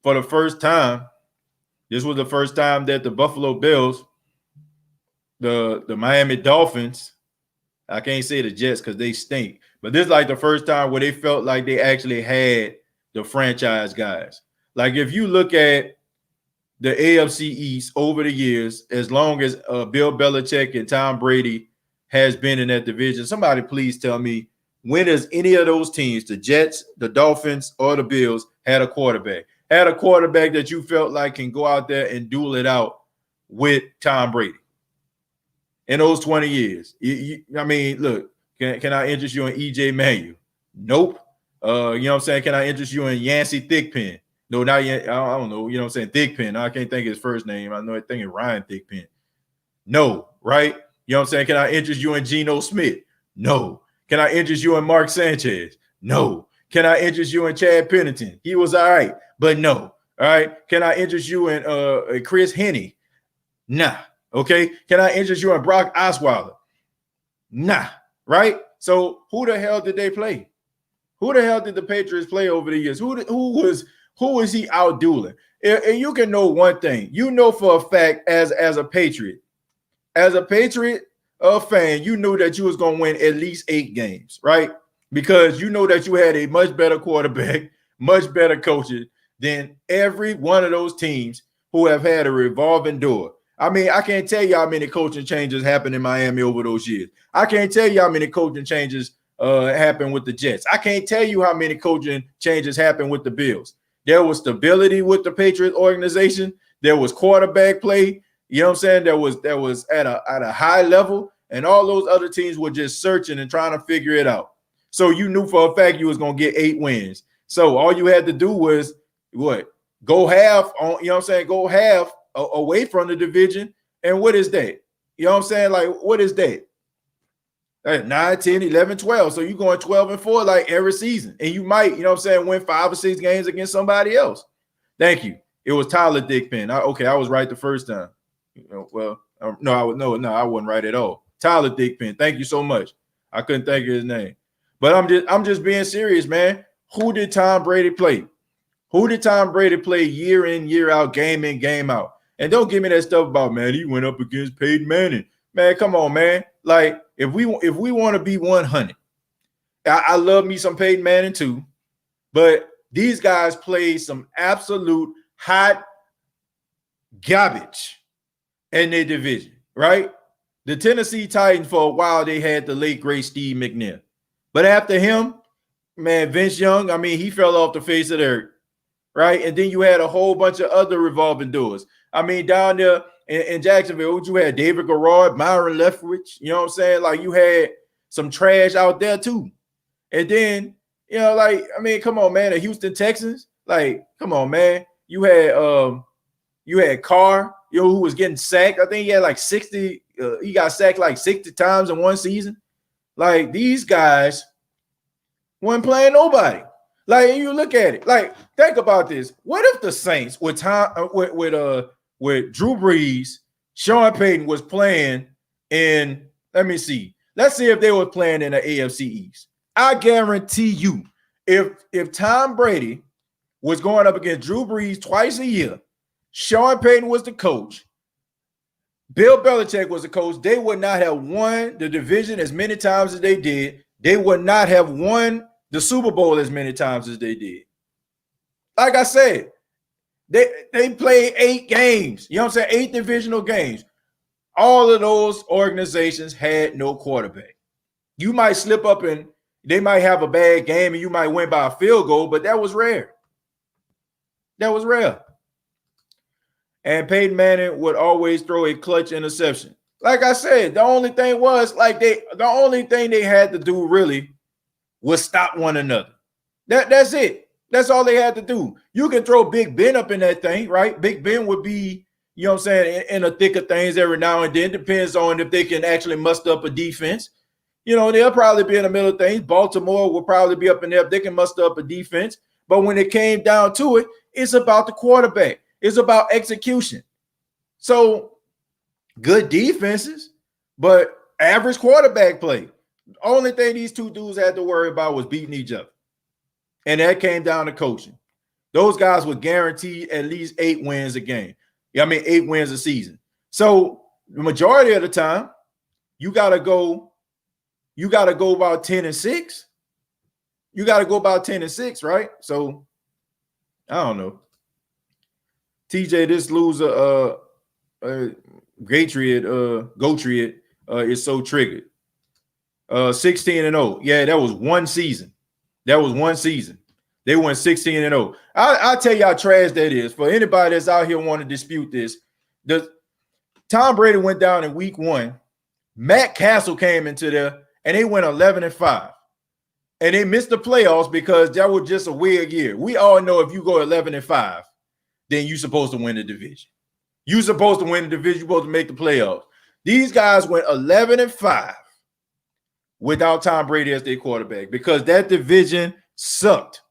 Speaker 2: for the first time, this was the first time that the Buffalo Bills, the Miami Dolphins, I can't say the Jets because they stink, but this is like the first time where they felt like they actually had the franchise guys. Like, if you look at the AFC East over the years, as long as Bill Belichick and Tom Brady has been in that division, somebody please tell me, when has any of those teams, the Jets, the Dolphins, or the Bills, had a quarterback that you felt like can go out there and duel it out with Tom Brady in those 20 years? I mean, look, can I interest you in E.J. Manuel? Nope. You know what I'm saying? Can I interest you in Yancey Thigpen? No, not yet. I don't know. You know what I'm saying? Thigpen. I can't think of his first name. I know I think it's Ryan Thigpen. No, right? You know what I'm saying? Can I interest you in Geno Smith? No. Can I interest you in Mark Sanchez? No. Can I interest you in Chad Pennington? He was all right, but no. All right. Can I interest you in Chris Henne? Nah. Okay. Can I interest you in Brock Osweiler? Nah. Right? So who the hell did they play? Who the hell did the Patriots play over the years? Who was he out dueling? And you can know one thing. You know for a fact, as a Patriot fan, you knew that you was going to win at least 8 games, right? Because you know that you had a much better quarterback, much better coaches than every one of those teams who have had a revolving door. I mean, I can't tell you how many coaching changes happened in Miami over those years. I can't tell you how many coaching changes happened with the Jets. I can't tell you how many coaching changes happened with the Bills. There was stability with the Patriots organization. There was quarterback play. You know what I'm saying? That was at a high level, and all those other teams were just searching and trying to figure it out. So you knew for a fact you was going to get 8 wins. So all you had to do was what? Go half on, you know what I'm saying? Go half away from the division. And what is that? You know what I'm saying? Like, what is that? 9, 10, 11, 12. So you're going 12-4 like every season. And you might, you know what I'm saying, win 5 or 6 games against somebody else. Thank you. It was Tyler Thigpen. I was right the first time. I wasn't right at all. Tyler Thigpen. Thank you so much. I couldn't think of his name. But I'm just being serious, man. Who did Tom Brady play? Who did Tom Brady play year in, year out, game in, game out? And don't give me that stuff about, man, he went up against Peyton Manning. Man, come on, man. Like, if we want to be 100, I love me some Peyton Manning too, but these guys played some absolute hot garbage in their division, right? the Tennessee Titans for a while, they had the late great Steve McNair. But after him, man, Vince Young, I mean, he fell off the face of the earth, right? And then you had a whole bunch of other revolving doors. I mean, down there in Jacksonville, you had David Garrard, Myron Leftwich, you know what I'm saying? Like, you had some trash out there too. And then, you know, like, I mean, come on, man, the Houston Texans, like, come on, man. You had Carr, you know, who was getting sacked. I think he had like 60, he got sacked like 60 times in one season. Like, these guys weren't playing nobody. Like, you look at it, like, think about this. What if the Saints with Drew Brees, Sean Payton was playing in, let me see. Let's see if they were playing in the AFC East. I guarantee you, if Tom Brady was going up against Drew Brees twice a year, Sean Payton was the coach, Bill Belichick was the coach, they would not have won the division as many times as they did. They would not have won the Super Bowl as many times as they did. Like I said, they played 8 games. You know what I'm saying? 8 divisional games. All of those organizations had no quarterback. You might slip up and they might have a bad game and you might win by a field goal, but that was rare. That was rare. And Peyton Manning would always throw a clutch interception. Like I said, the only thing they had to do really was stop one another. That's it. That's all they had to do. You can throw Big Ben up in that thing, right? Big Ben would be, you know what I'm saying, in the thick of things every now and then. Depends on if they can actually muster up a defense. You know, they'll probably be in the middle of things. Baltimore will probably be up in there if they can muster up a defense. But when it came down to it, it's about the quarterback. It's about execution. So good defenses, but average quarterback play. The only thing these two dudes had to worry about was beating each other. And that came down to coaching. Those guys would guarantee at least 8 wins a game. I mean, 8 wins a season. So the majority of the time, you got to go about 10-6. You got to go about 10-6, right? So I don't know. TJ, this loser, Gotriot is so triggered. 16-0. Yeah, that was one season. They went 16-0. I'll tell you how trash that is. For anybody that's out here want to dispute this, Tom Brady went down in week 1. Matt Castle came into there, and they went 11-5. And they missed the playoffs because that was just a weird year. We all know if you go 11-5, then you're supposed to win the division. You're supposed to win the division. You're supposed to make the playoffs. These guys went 11-5 without Tom Brady as their quarterback because that division sucked.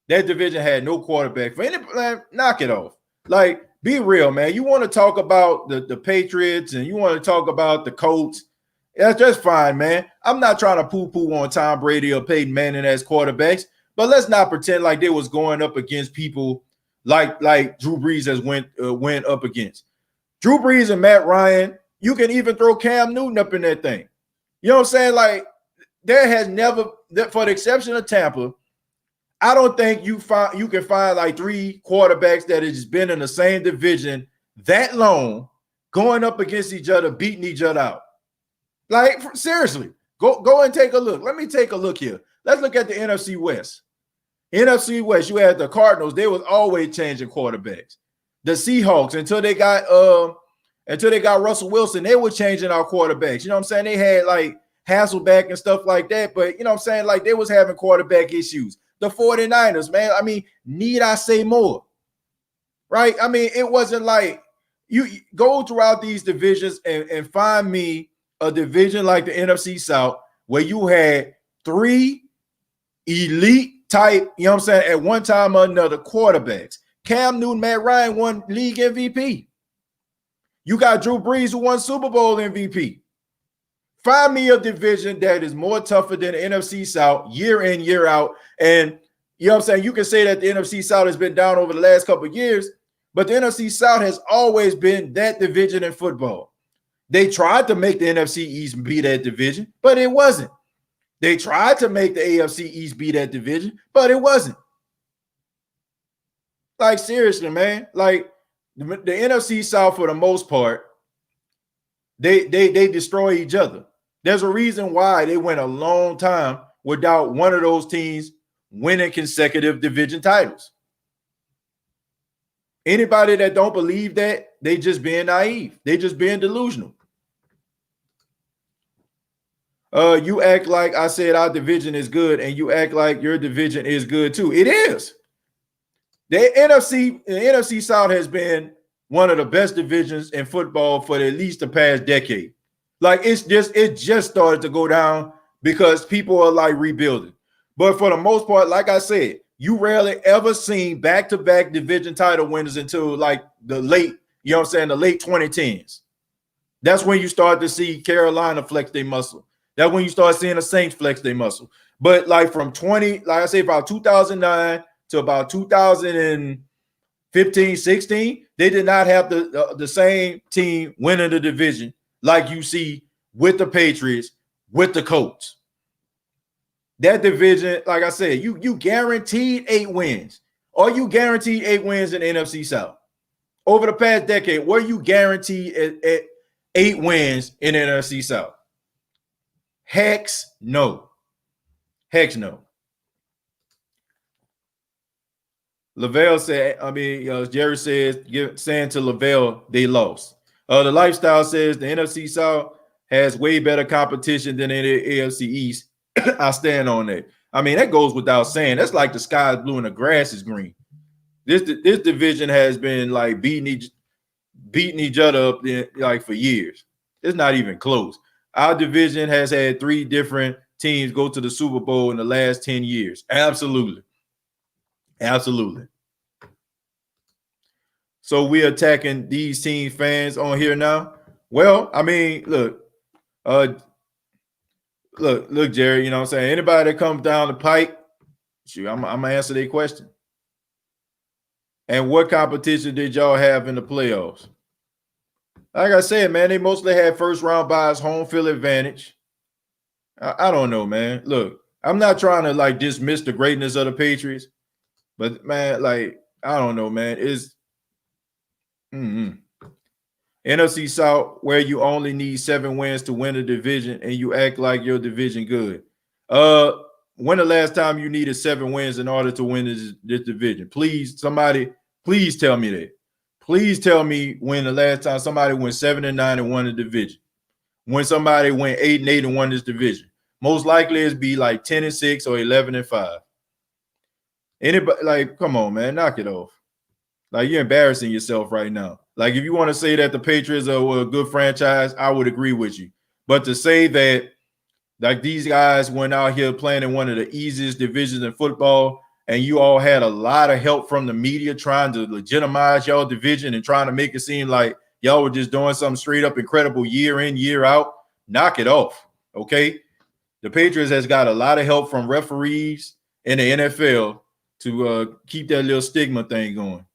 Speaker 2: That division had no quarterback. For any, knock it off. Like, be real, man. You want to talk about the Patriots and you want to talk about the Colts. That's just fine, man. I'm not trying to poo-poo on Tom Brady or Peyton Manning as quarterbacks, but let's not pretend like they was going up against people like Drew Brees has went up against. Drew Brees and Matt Ryan, you can even throw Cam Newton up in that thing. You know what I'm saying? Like, there has never, for the exception of Tampa, I don't think you can find like 3 quarterbacks that has been in the same division that long, going up against each other, beating each other out. Like, seriously, go and take a look. Let me take a look here. Let's look at the NFC West. NFC West, you had the Cardinals. They was always changing quarterbacks. The Seahawks, until they got Russell Wilson, they were changing our quarterbacks. You know what I'm saying? They had like Hasselbeck and stuff like that, but you know what I'm saying? Like, they was having quarterback issues. The 49ers, man, I mean, need I say more? Right? I mean, it wasn't like you go throughout these divisions and find me a division like the NFC South where you had 3 elite type, you know what I'm saying, at one time or another quarterbacks. Cam Newton, Matt Ryan won league MVP. You got Drew Brees who won Super Bowl MVP. Find me a division that is more tougher than the NFC South year in, year out. And you know what I'm saying? You can say that the NFC South has been down over the last couple of years, but the NFC South has always been that division in football. They tried to make the NFC East be that division, but it wasn't. They tried to make the AFC East be that division, but it wasn't. Like, seriously, man. Like, the NFC South, for the most part, They destroy each other. There's a reason why they went a long time without one of those teams winning consecutive division titles. Anybody that don't believe that, they just being naive. They just being delusional. You act like I said our division is good, and you act like your division is good too. It is. The NFC South has been one of the best divisions in football for at least the past decade. Like it just started to go down because people are like rebuilding. But for the most part, like I said, you rarely ever seen back-to-back division title winners until like the late, you know what I'm saying, the late 2010s. That's when you start to see Carolina flex their muscle. That's when you start seeing the Saints flex their muscle. But like from like I say, about 2009 to about 2015, 16, they did not have the same team winning the division like you see with the Patriots, with the Colts. That division, like I said, you guaranteed 8 wins. Or you guaranteed 8 wins in the NFC South. Over the past decade, were you guaranteed at 8 wins in the NFC South? Heck no. Heck no. Lavelle said, Jerry says, saying to Lavelle, they lost. The lifestyle says the NFC South has way better competition than in the AFC East. I stand on that. I mean, that goes without saying. That's like the sky is blue and the grass is green. This division has been like beating each other up like for years. It's not even close. Our division has had 3 different teams go to the Super Bowl in the last 10 years. Absolutely. Absolutely. So we're attacking these team fans on here now. Well, I mean, look, Jerry, you know what I'm saying? Anybody that comes down the pike, shoot, I'm going to answer their question. And what competition did y'all have in the playoffs? Like I said, man, they mostly had first round buys, home field advantage. I don't know, man. Look, I'm not trying to like dismiss the greatness of the Patriots, but man, like, I don't know, man. It's NFC South, where you only need 7 wins to win a division and you act like your division good. When the last time you needed 7 wins in order to win this division? Please, somebody, please tell me that. Please tell me when the last time somebody went 7-9 and won the division. When somebody went 8-8 and won this division. Most likely it's be like 10-6 or 11-5. Anybody, like, come on, man, knock it off. Like, you're embarrassing yourself right now. Like, if you want to say that the Patriots are a good franchise, I would agree with you. But to say that, like, these guys went out here playing in one of the easiest divisions in football, and you all had a lot of help from the media trying to legitimize y'all division and trying to make it seem like y'all were just doing something straight up incredible year in, year out, knock it off, okay? The Patriots has got a lot of help from referees in the NFL to keep that little stigma thing going.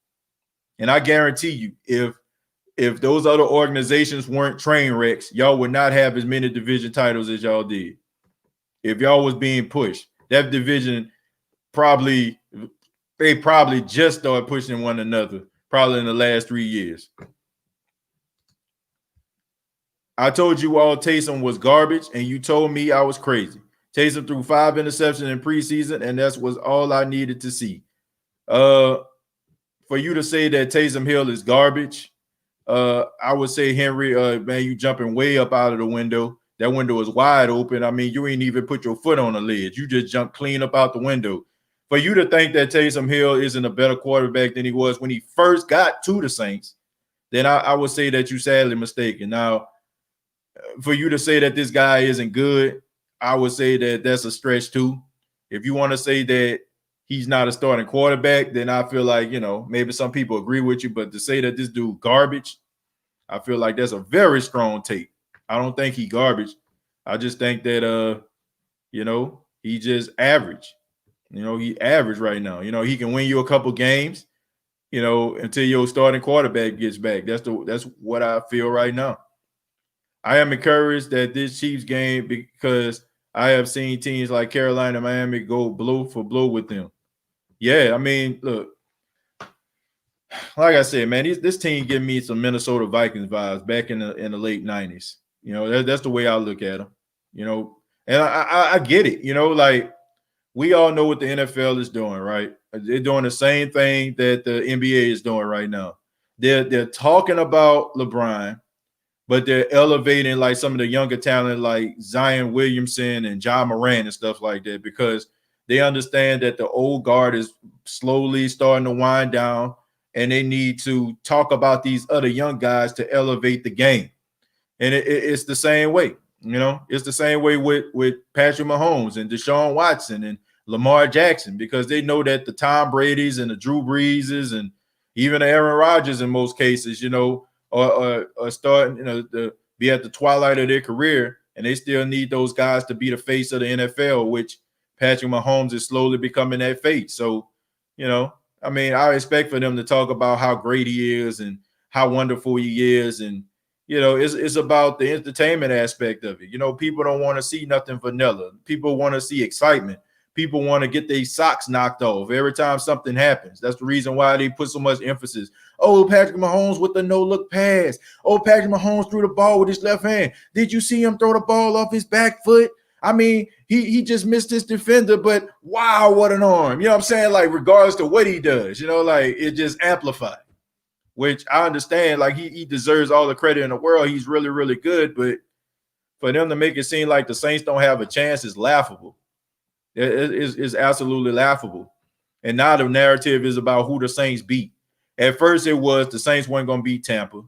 Speaker 2: And I guarantee you, if those other organizations weren't train wrecks, y'all would not have as many division titles as y'all did. If y'all was being pushed, that division probably just started pushing one another probably in the last 3 years. I told you all Taysom was garbage, and you told me I was crazy. Taysom threw 5 interceptions in preseason, and that was all I needed to see. For you to say that Taysom Hill is garbage, I would say, Henry, man, you jumping way up out of the window. That window is wide open. I mean, you ain't even put your foot on the ledge. You just jumped clean up out the window. For you to think that Taysom Hill isn't a better quarterback than he was when he first got to the Saints, then I would say that you're sadly mistaken. Now, for you to say that this guy isn't good, I would say that that's a stretch too. If you want to say that he's not a starting quarterback, then I feel like, you know, maybe some people agree with you, but to say that this dude garbage, I feel like that's a very strong take. I don't think he garbage. I just think that, you know, he just average. You know, he average right now. You know, he can win you a couple games, you know, until your starting quarterback gets back. That's what I feel right now. I am encouraged that this Chiefs game, because I have seen teams like Carolina and Miami go blow for blow with them. Yeah, I mean, look, like I said, man, this team gave me some Minnesota Vikings vibes back in the late 90s. You know, that's the way I look at them. You know, and I get it. You know, like we all know what the NFL is doing, right? They're doing the same thing that the NBA is doing right now. They're talking about LeBron, but they're elevating like some of the younger talent like Zion Williamson and John Moran and stuff like that because they understand that the old guard is slowly starting to wind down and they need to talk about these other young guys to elevate the game. And it's the same way, you know, it's the same way with Patrick Mahomes and Deshaun Watson and Lamar Jackson because they know that the Tom Brady's and the Drew Breeses and even Aaron Rodgers in most cases, you know, are starting, you know, to be at the twilight of their career, and they still need those guys to be the face of the NFL, which Patrick Mahomes is slowly becoming that face. So, you know, I mean, I expect for them to talk about how great he is and how wonderful he is, and you know, it's about the entertainment aspect of it. You know, people don't want to see nothing vanilla. People want to see excitement. People want to get their socks knocked off every time something happens. That's the reason why they put so much emphasis. Oh, Patrick Mahomes with the no-look pass. Oh, Patrick Mahomes threw the ball with his left hand. Did you see him throw the ball off his back foot? I mean, he just missed his defender, but wow, what an arm. You know what I'm saying? Like, regardless to what he does, you know, like it just amplified. Which I understand, like he deserves all the credit in the world. He's really, really good, but for them to make it seem like the Saints don't have a chance is laughable. It's absolutely laughable. And now the narrative is about who the Saints beat. At first, it was the Saints weren't going to beat Tampa.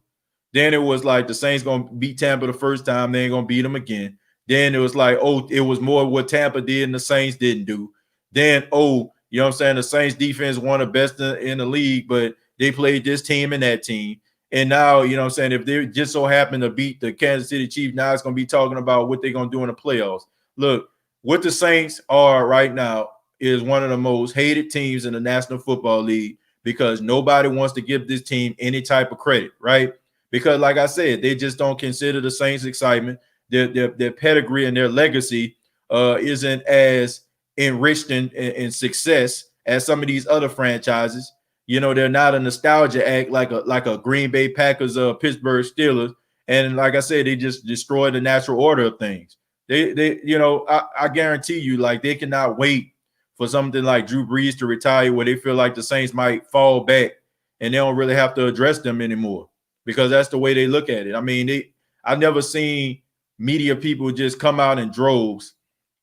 Speaker 2: Then it was like the Saints going to beat Tampa the first time. They ain't going to beat them again. Then it was like, oh, it was more what Tampa did and the Saints didn't do. Then, oh, you know what I'm saying? The Saints defense one of the best in the league, but they played this team and that team. And now, you know what I'm saying, if they just so happen to beat the Kansas City Chiefs, now it's going to be talking about what they're going to do in the playoffs. Look, what the Saints are right now is one of the most hated teams in the National Football League because nobody wants to give this team any type of credit, right? Because, like I said, they just don't consider the Saints' excitement. Their pedigree and their legacy isn't as enriched in success as some of these other franchises. You know, they're not a nostalgia act like a Green Bay Packers or Pittsburgh Steelers. And like I said, they just destroy the natural order of things. They you know, I guarantee you, like they cannot wait for something like Drew Brees to retire where they feel like the Saints might fall back and they don't really have to address them anymore because that's the way they look at it. I mean, I've never seen media people just come out in droves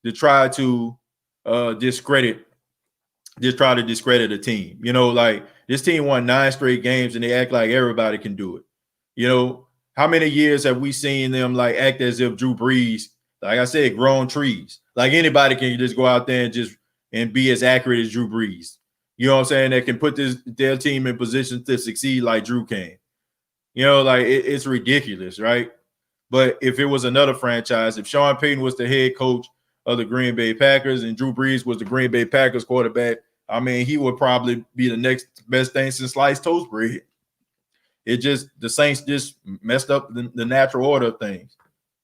Speaker 2: to try to discredit a team. You know, like this team won 9 straight games and they act like everybody can do it. You know, how many years have we seen them like act as if Drew Brees, like I said, grown trees, like anybody can just go out there and be as accurate as Drew Brees. You know what I'm saying? That can put their team in position to succeed like Drew can. You know, like it's ridiculous, right? But if it was another franchise, if Sean Payton was the head coach of the Green Bay Packers and Drew Brees was the Green Bay Packers quarterback, I mean, he would probably be the next best thing since sliced toast bread. The Saints just messed up the natural order of things.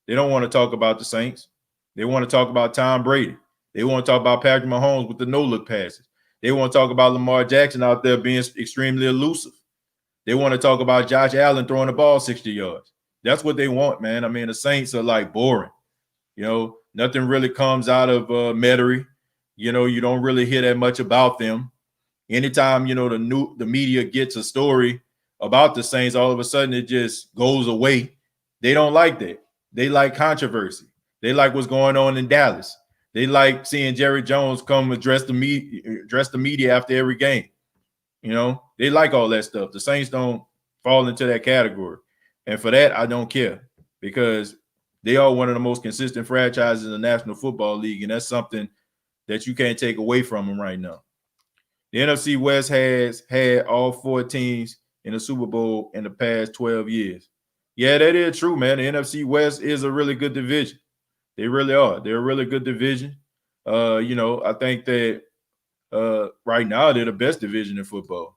Speaker 2: They don't want to talk about the Saints. They want to talk about Tom Brady. They want to talk about Patrick Mahomes with the no-look passes. They want to talk about Lamar Jackson out there being extremely elusive. They want to talk about Josh Allen throwing the ball 60 yards. That's what they want, man. I mean, the Saints are like boring. You know, nothing really comes out of Metairie. You know, you don't really hear that much about them. Anytime, you know, the media gets a story about the Saints, all of a sudden it just goes away. They don't like that. They like controversy. They like what's going on in Dallas. They like seeing Jerry Jones come address the media after every game. You know, they like all that stuff. The Saints don't fall into that category. And for that, I don't care because they are one of the most consistent franchises in the National Football League, and that's something that you can't take away from them right now. The NFC West has had all 4 teams in the Super Bowl in the past 12 years. Yeah, that is true, man. The NFC West is a really good division. They really are. They're a really good division. You know, I think that right now they're the best division in football.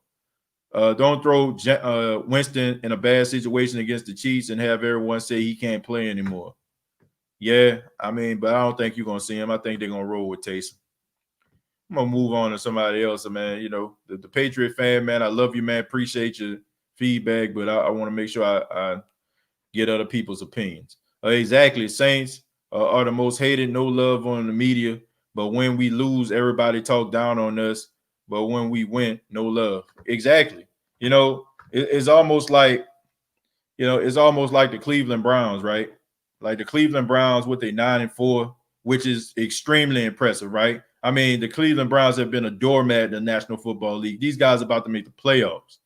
Speaker 2: Don't throw Winston in a bad situation against the Chiefs and have everyone say he can't play anymore. Yeah, I mean, but I don't think you're going to see him. I think they're going to roll with Taysom. I'm gonna move on to somebody else, man. You know, the Patriot fan, man. I love you, man. Appreciate your feedback, but I want to make sure I get other people's opinions. Exactly. Saints are the most hated, no love on the media. But when we lose, everybody talk down on us. But when we win, no love. Exactly. You know, it's almost like, it's almost like the Cleveland Browns, right? Like the Cleveland Browns with a 9-4, which is extremely impressive, right? I mean, the Cleveland Browns have been a doormat in the National Football League. These guys are about to make the playoffs.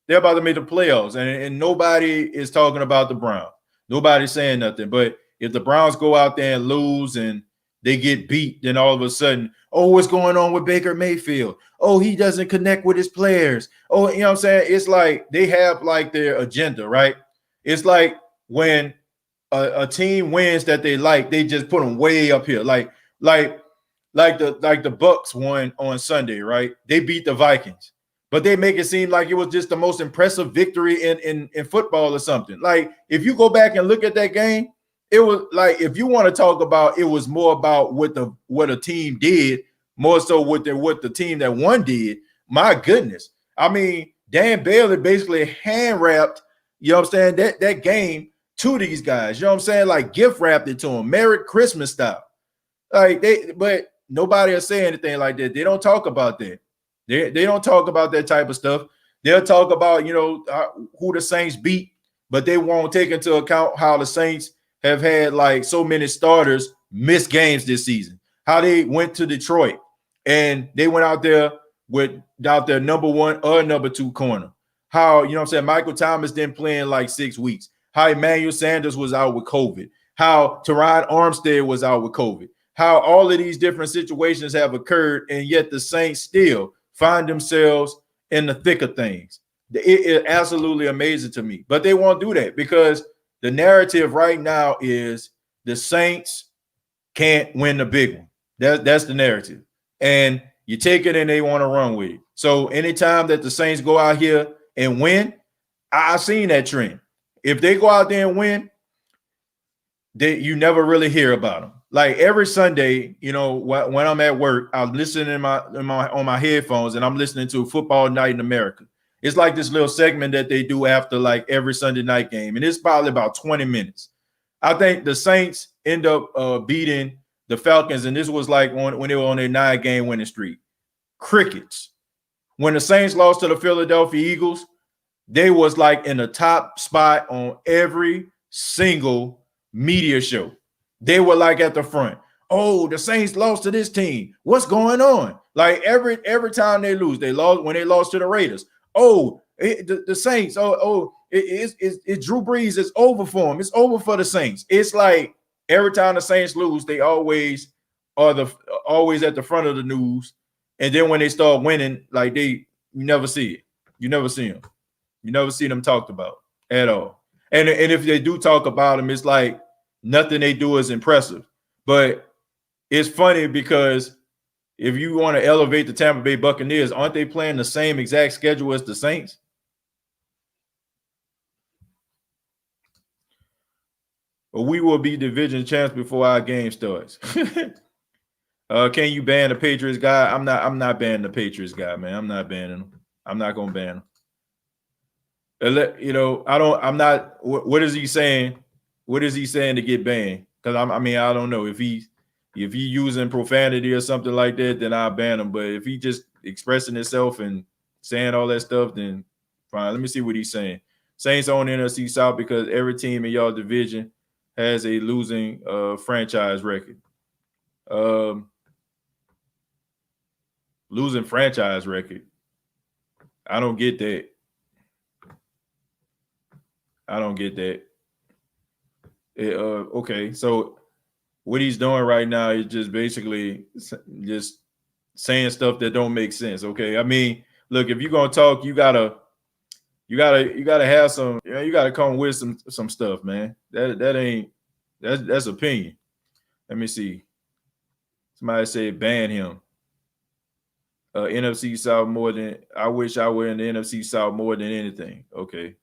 Speaker 2: They're about to make the playoffs, and nobody is talking about the Browns. Nobody's saying nothing. But if the Browns go out there and lose and they get beat, then all of a sudden, oh, what's going on with Baker Mayfield? Oh, he doesn't connect with his players. Oh, you know what I'm saying? It's like they have like their agenda, right? It's like when a team wins that they like, they just put them way up here. Like the Bucks won on Sunday, right? They beat the Vikings. But they make it seem like it was just the most impressive victory in football or something. Like, if you go back and look at that game, it was like, if you want to talk about, it was more about what a team did, more so what the team that won did. My goodness. I mean, Dan Bailey basically hand-wrapped, you know what I'm saying, that game to these guys. You know what I'm saying? Like, gift-wrapped it to them. Merry Christmas style. Like, but nobody will say anything like that. They don't talk about that. They don't talk about that type of stuff. They'll talk about, who the Saints beat, but they won't take into account how the Saints have had like so many starters miss games this season. How they went to Detroit and they went out there without their number one or number two corner. How, Michael Thomas didn't play in like 6 weeks. How Emmanuel Sanders was out with COVID. How Teron Armstead was out with COVID. How all of these different situations have occurred, and yet the Saints still find themselves in the thick of things. It is absolutely amazing to me. But they won't do that because the narrative right now is the Saints can't win the big one. That's the narrative. And you take it and they want to run with it. So anytime that the Saints go out here and win, I've seen that trend. If they go out there and win, you never really hear about them. Like every Sunday, when I'm at work, I'm listening on my headphones and I'm listening to Football Night in America. It's like this little segment that they do after like every Sunday night game. And it's probably about 20 minutes. I think the Saints end up beating the Falcons. And this was like when they were on their 9-game winning streak. Crickets. When the Saints lost to the Philadelphia Eagles, they was like in the top spot on every single media show. They were like at the front. Oh, the Saints lost to this team. What's going on? Like every time they lose, they lost when they lost to the Raiders. Oh, the Saints. It's Drew Brees. It's over for him. It's over for the Saints. It's like every time the Saints lose, they always are always at the front of the news. And then when they start winning, like you never see it. You never see them. You never see them talked about at all. And if they do talk about them, it's like nothing they do is impressive. But it's funny because if you want to elevate the Tampa Bay Buccaneers, aren't they playing the same exact schedule as the Saints? But we will be division champs before our game starts. Can you ban the Patriots guy? I'm not banning the Patriots guy, man. I'm not banning him. I'm not gonna ban him. I'm not. What is he saying? What is he saying to get banned? Because I don't know if he using profanity or something like that, then I'll ban him. But if he just expressing himself and saying all that stuff, then fine. Let me see what he's saying. Saints own NFC South because every team in y'all division has a losing franchise record. Losing franchise record. I don't get that. I don't get that. Okay, so what he's doing right now is just basically just saying stuff that don't make sense. Okay, I mean, look, if you're gonna talk, you gotta have some. You gotta come with some stuff, man. That's opinion. Let me see. Somebody said ban him. NFC South more than I wish I were in the NFC South more than anything. Okay.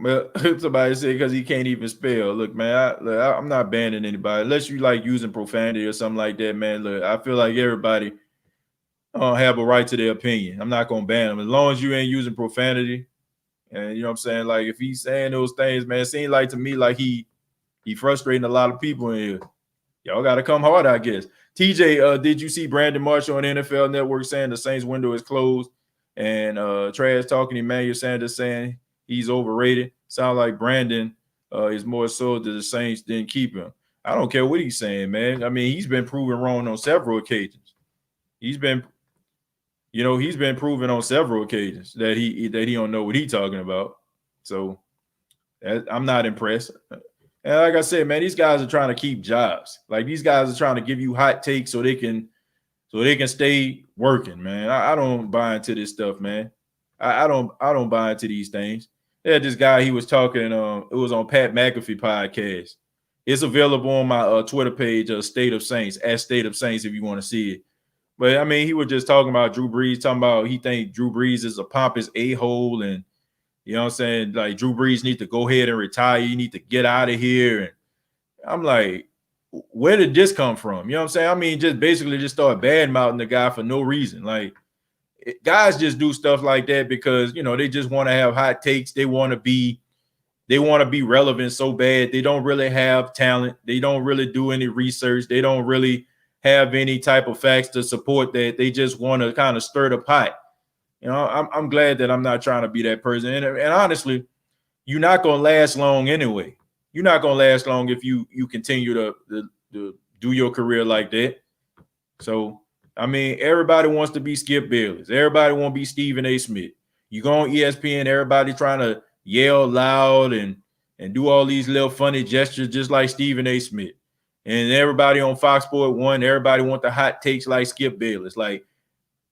Speaker 2: Well, somebody said because he can't even spell. Look, man, I'm not banning anybody unless you like using profanity or something like that, man. Look, I feel like everybody have a right to their opinion. I'm not gonna ban them as long as you ain't using profanity. And you know what I'm saying? Like if he's saying those things, man, it seems like to me like he frustrating a lot of people in here. Y'all got to come hard, I guess. TJ, did you see Brandon Marshall on the NFL Network saying the Saints window is closed? And trash talking Emmanuel Sanders saying he's overrated. Sound like Brandon is more so that the Saints didn't keep him. I don't care what he's saying, man. I mean, he's been proven wrong on several occasions. He's been proven on several occasions that he don't know what he's talking about. So I'm not impressed. And like I said, man, these guys are trying to keep jobs. Like these guys are trying to give you hot takes so they can stay working, man. I don't buy into this stuff, man. I don't buy into these things. Yeah, this guy, he was talking, it was on Pat McAfee podcast. It's available on my Twitter page, State of Saints, at State of Saints, if you want to see it. But I mean, he was just talking about Drew Brees, talking about he think Drew Brees is a pompous a-hole, and you know what I'm saying? Like Drew Brees need to go ahead and retire. You need to get out of here. And I'm like, where did this come from? You know what I'm saying? I mean, just basically just start bad-mouthing the guy for no reason. Like guys just do stuff like that because, you know, they just want to have hot takes. They want to be relevant so bad. They don't really have talent. They don't really do any research. They don't really have any type of facts to support that. They just want to kind of stir the pot. You know, I'm glad that I'm not trying to be that person. And honestly, you're not going to last long anyway. You're not going to last long if you continue to do your career like that. So, I mean, everybody wants to be Skip Bayless. Everybody want to be Stephen A. Smith. You go on ESPN, everybody trying to yell loud and do all these little funny gestures just like Stephen A. Smith. And everybody on Fox Sports 1, everybody want the hot takes like Skip Bayless. Like,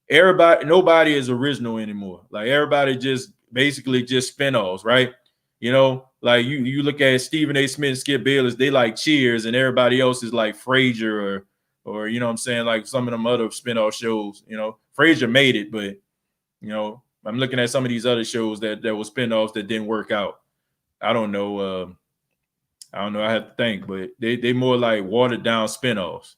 Speaker 2: nobody is original anymore. Like everybody just basically just spinoffs, right? You know, like you look at Stephen A. Smith and Skip Bayless, they like Cheers, and everybody else is like Frasier or you know what I'm saying, like some of them other spinoff shows. You know, Frasier made it, but you know, I'm looking at some of these other shows that were spinoffs that didn't work out. I don't know. I have to think, but they more like watered down spinoffs.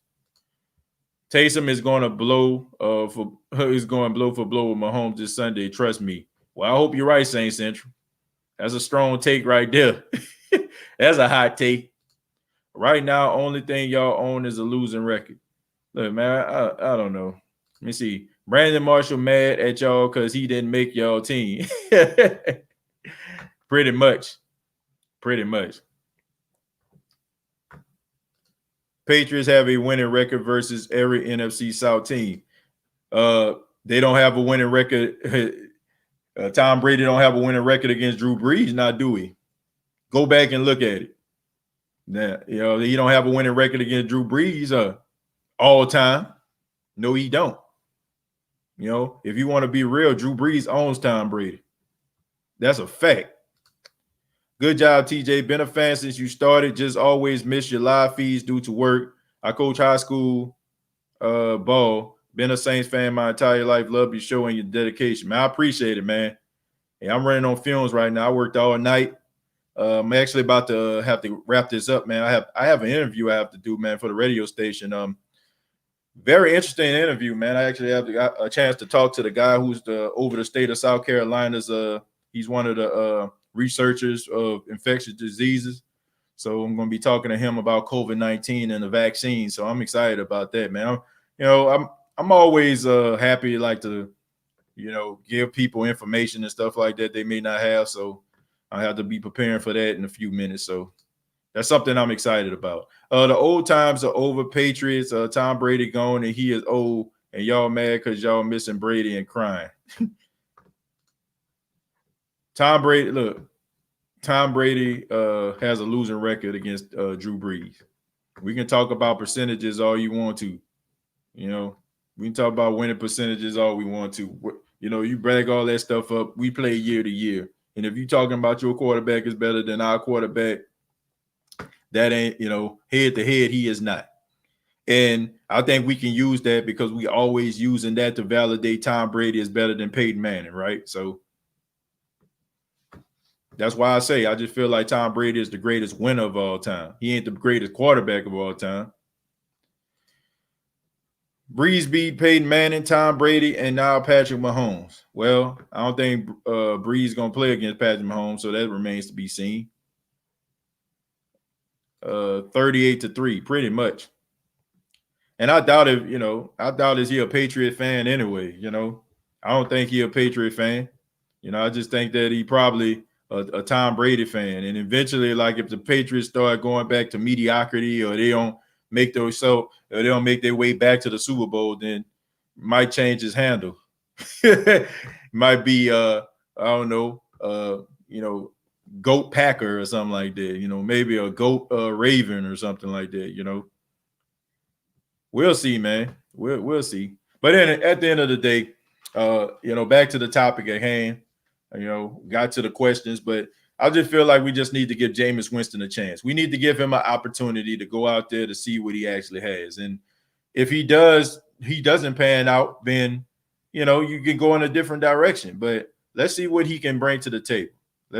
Speaker 2: Taysom is going to blow for blow with Mahomes this Sunday. Trust me. Well, I hope you're right, Saint Central. That's a strong take right there. That's a hot take. Right now, only thing y'all own is a losing record. Look, man, I don't know. Let me see. Brandon Marshall mad at y'all because he didn't make y'all team. Pretty much. Patriots have a winning record versus every NFC South team. They don't have a winning record. Tom Brady don't have a winning record against Drew Brees, now do we? Go back and look at it. Now, you know, he don't have a winning record against Drew Brees all time. No, he don't. You know, if you want to be real, Drew Brees owns Tom Brady. That's a fact. Good job, TJ. Been a fan since you started. Just always miss your live feeds due to work. I coach high school ball. Been a Saints fan my entire life. Love your show and your dedication, man. I appreciate it, man. Hey, I'm running on fumes right now. I worked all night. I'm actually about to have to wrap this up, man. I have an interview I have to do, man, for the radio station. Very interesting interview, man. I actually have a chance to talk to the guy who's over the state of South Carolina's. He's one of the researchers of infectious diseases. So I'm going to be talking to him about COVID-19 and the vaccine. So I'm excited about that, man. I'm always happy like to, you know, give people information and stuff like that they may not have. So I have to be preparing for that in a few minutes. So that's something I'm excited about. The old times are over. Patriots, Tom Brady gone and he is old and y'all mad because y'all missing Brady and crying. Tom Brady has a losing record against Drew Brees. We can talk about percentages all you want to. You know, we can talk about winning percentages all we want to. You know, you brag all that stuff up. We play year to year. And if you're talking about your quarterback is better than our quarterback, that ain't, you know, head to head, he is not. And I think we can use that because we always using that to validate Tom Brady is better than Peyton Manning, right? So That's why I say I just feel like Tom Brady is the greatest winner of all time. He ain't the greatest quarterback of all time. Breeze beat Peyton Manning, Tom Brady, and now Patrick Mahomes. Well, I don't think Breeze going to play against Patrick Mahomes, so that remains to be seen. 38-3, pretty much. And I doubt if, is he a Patriot fan anyway, I don't think he a Patriot fan. I just think that he probably a Tom Brady fan. And eventually, like if the Patriots start going back to mediocrity or they don't make their way back to the Super Bowl, then might change his handle. Might be I don't know, Goat Packer or something like that, maybe a Goat Raven or something like that, We'll see, man. We'll see. But then at the end of the day, back to the topic at hand, got to the questions, but I just feel like we just need to give Jameis Winston a chance. We need to give him an opportunity to go out there to see what he actually has. And if he doesn't pan out, then, you can go in a different direction. But let's see what he can bring to the table. I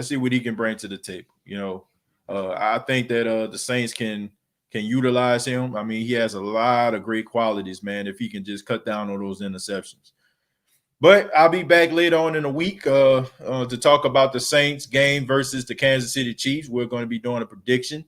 Speaker 2: think that the Saints can utilize him. I mean, he has a lot of great qualities, man, if he can just cut down on those interceptions. But I'll be back later on in the week to talk about the Saints game versus the Kansas City Chiefs. We're going to be doing a prediction.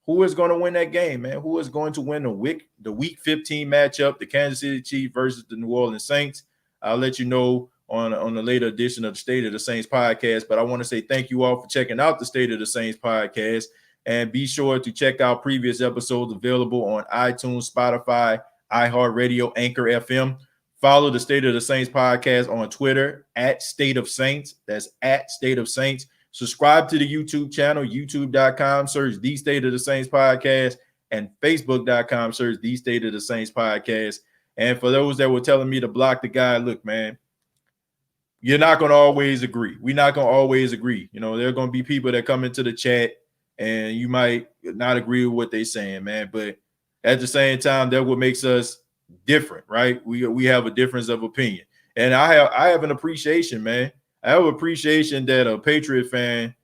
Speaker 2: Who is going to win that game, man? Who is going to win the week 15 matchup, the Kansas City Chiefs versus the New Orleans Saints? I'll let you know on the later edition of the State of the Saints podcast. But I want to say thank you all for checking out the State of the Saints podcast. And be sure to check out previous episodes available on iTunes, Spotify, iHeartRadio, Anchor FM. Follow the State of the Saints podcast on Twitter at State of Saints. That's at State of Saints. Subscribe to the YouTube channel, youtube.com, search The State of the Saints podcast, and facebook.com, search The State of the Saints podcast. And for those that were telling me to block the guy, look, man, you're not going to always agree. We're not going to always agree. There are going to be people that come into the chat and you might not agree with what they're saying, man. But at the same time, that's what makes us different, right? We have a difference of opinion. And I have an appreciation, man. I have appreciation that a Patriot fan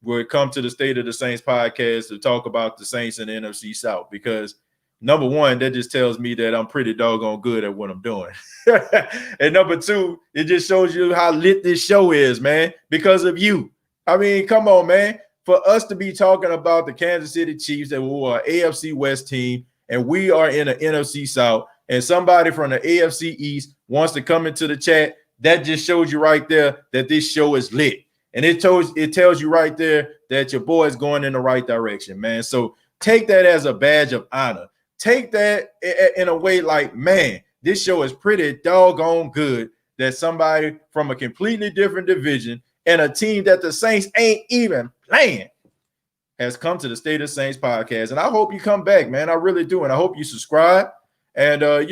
Speaker 2: would come to the State of the Saints podcast to talk about the Saints in the NFC South, because number one, that just tells me that I'm pretty doggone good at what I'm doing. And number two, it just shows you how lit this show is, man, because of you. I mean, come on, man. For us to be talking about the Kansas City Chiefs, that were an AFC West team, and we are in the NFC South, and somebody from the AFC East wants to come into the chat, that just shows you right there that this show is lit. And it tells you right there that your boy is going in the right direction, man. So take that as a badge of honor. Take that in a way like, man, this show is pretty doggone good that somebody from a completely different division and a team that the Saints ain't even playing has come to the State of Saints podcast. And I hope you come back, man. I really do. And I hope you subscribe. And, I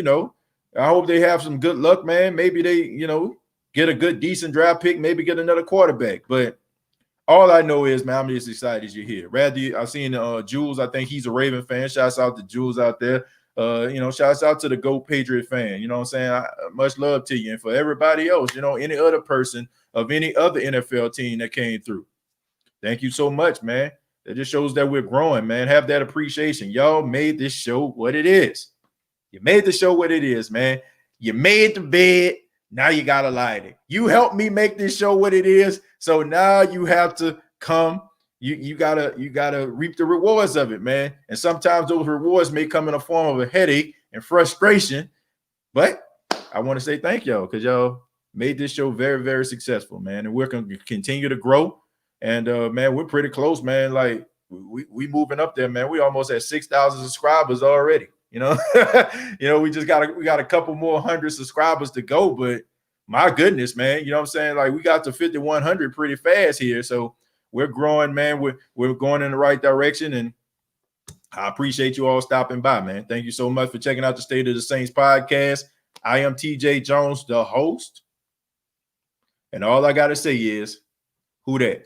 Speaker 2: hope they have some good luck, man. Maybe they, get a good, decent draft pick, maybe get another quarterback. But all I know is, man, I'm just excited as you're here. I've seen Jules. I think he's a Raven fan. Shouts out to Jules out there. Shouts out to the GOAT Patriot fan. You know what I'm saying? Much love to you. And for everybody else, any other person of any other NFL team that came through, thank you so much, man. It just shows that we're growing, man. Have that appreciation. Y'all made this show what it is. You made the show what it is, man. You made the bed. Now you got to light it. You helped me make this show what it is. So now you have to come. You gotta reap the rewards of it, man. And sometimes those rewards may come in the form of a headache and frustration. But I want to say thank y'all, because y'all made this show very, very successful, man. And we're going to continue to grow. And man, we're pretty close, man. Like we moving up there, man. We almost at 6,000 subscribers already. We just got a couple more hundred subscribers to go, but my goodness, man, you know what I'm saying? Like we got to 5,100 pretty fast here. So we're growing, man. We're going in the right direction, and I appreciate you all stopping by, man. Thank you so much for checking out the State of the Saints podcast. I am TJ Jones, the host, and all I got to say is, who that?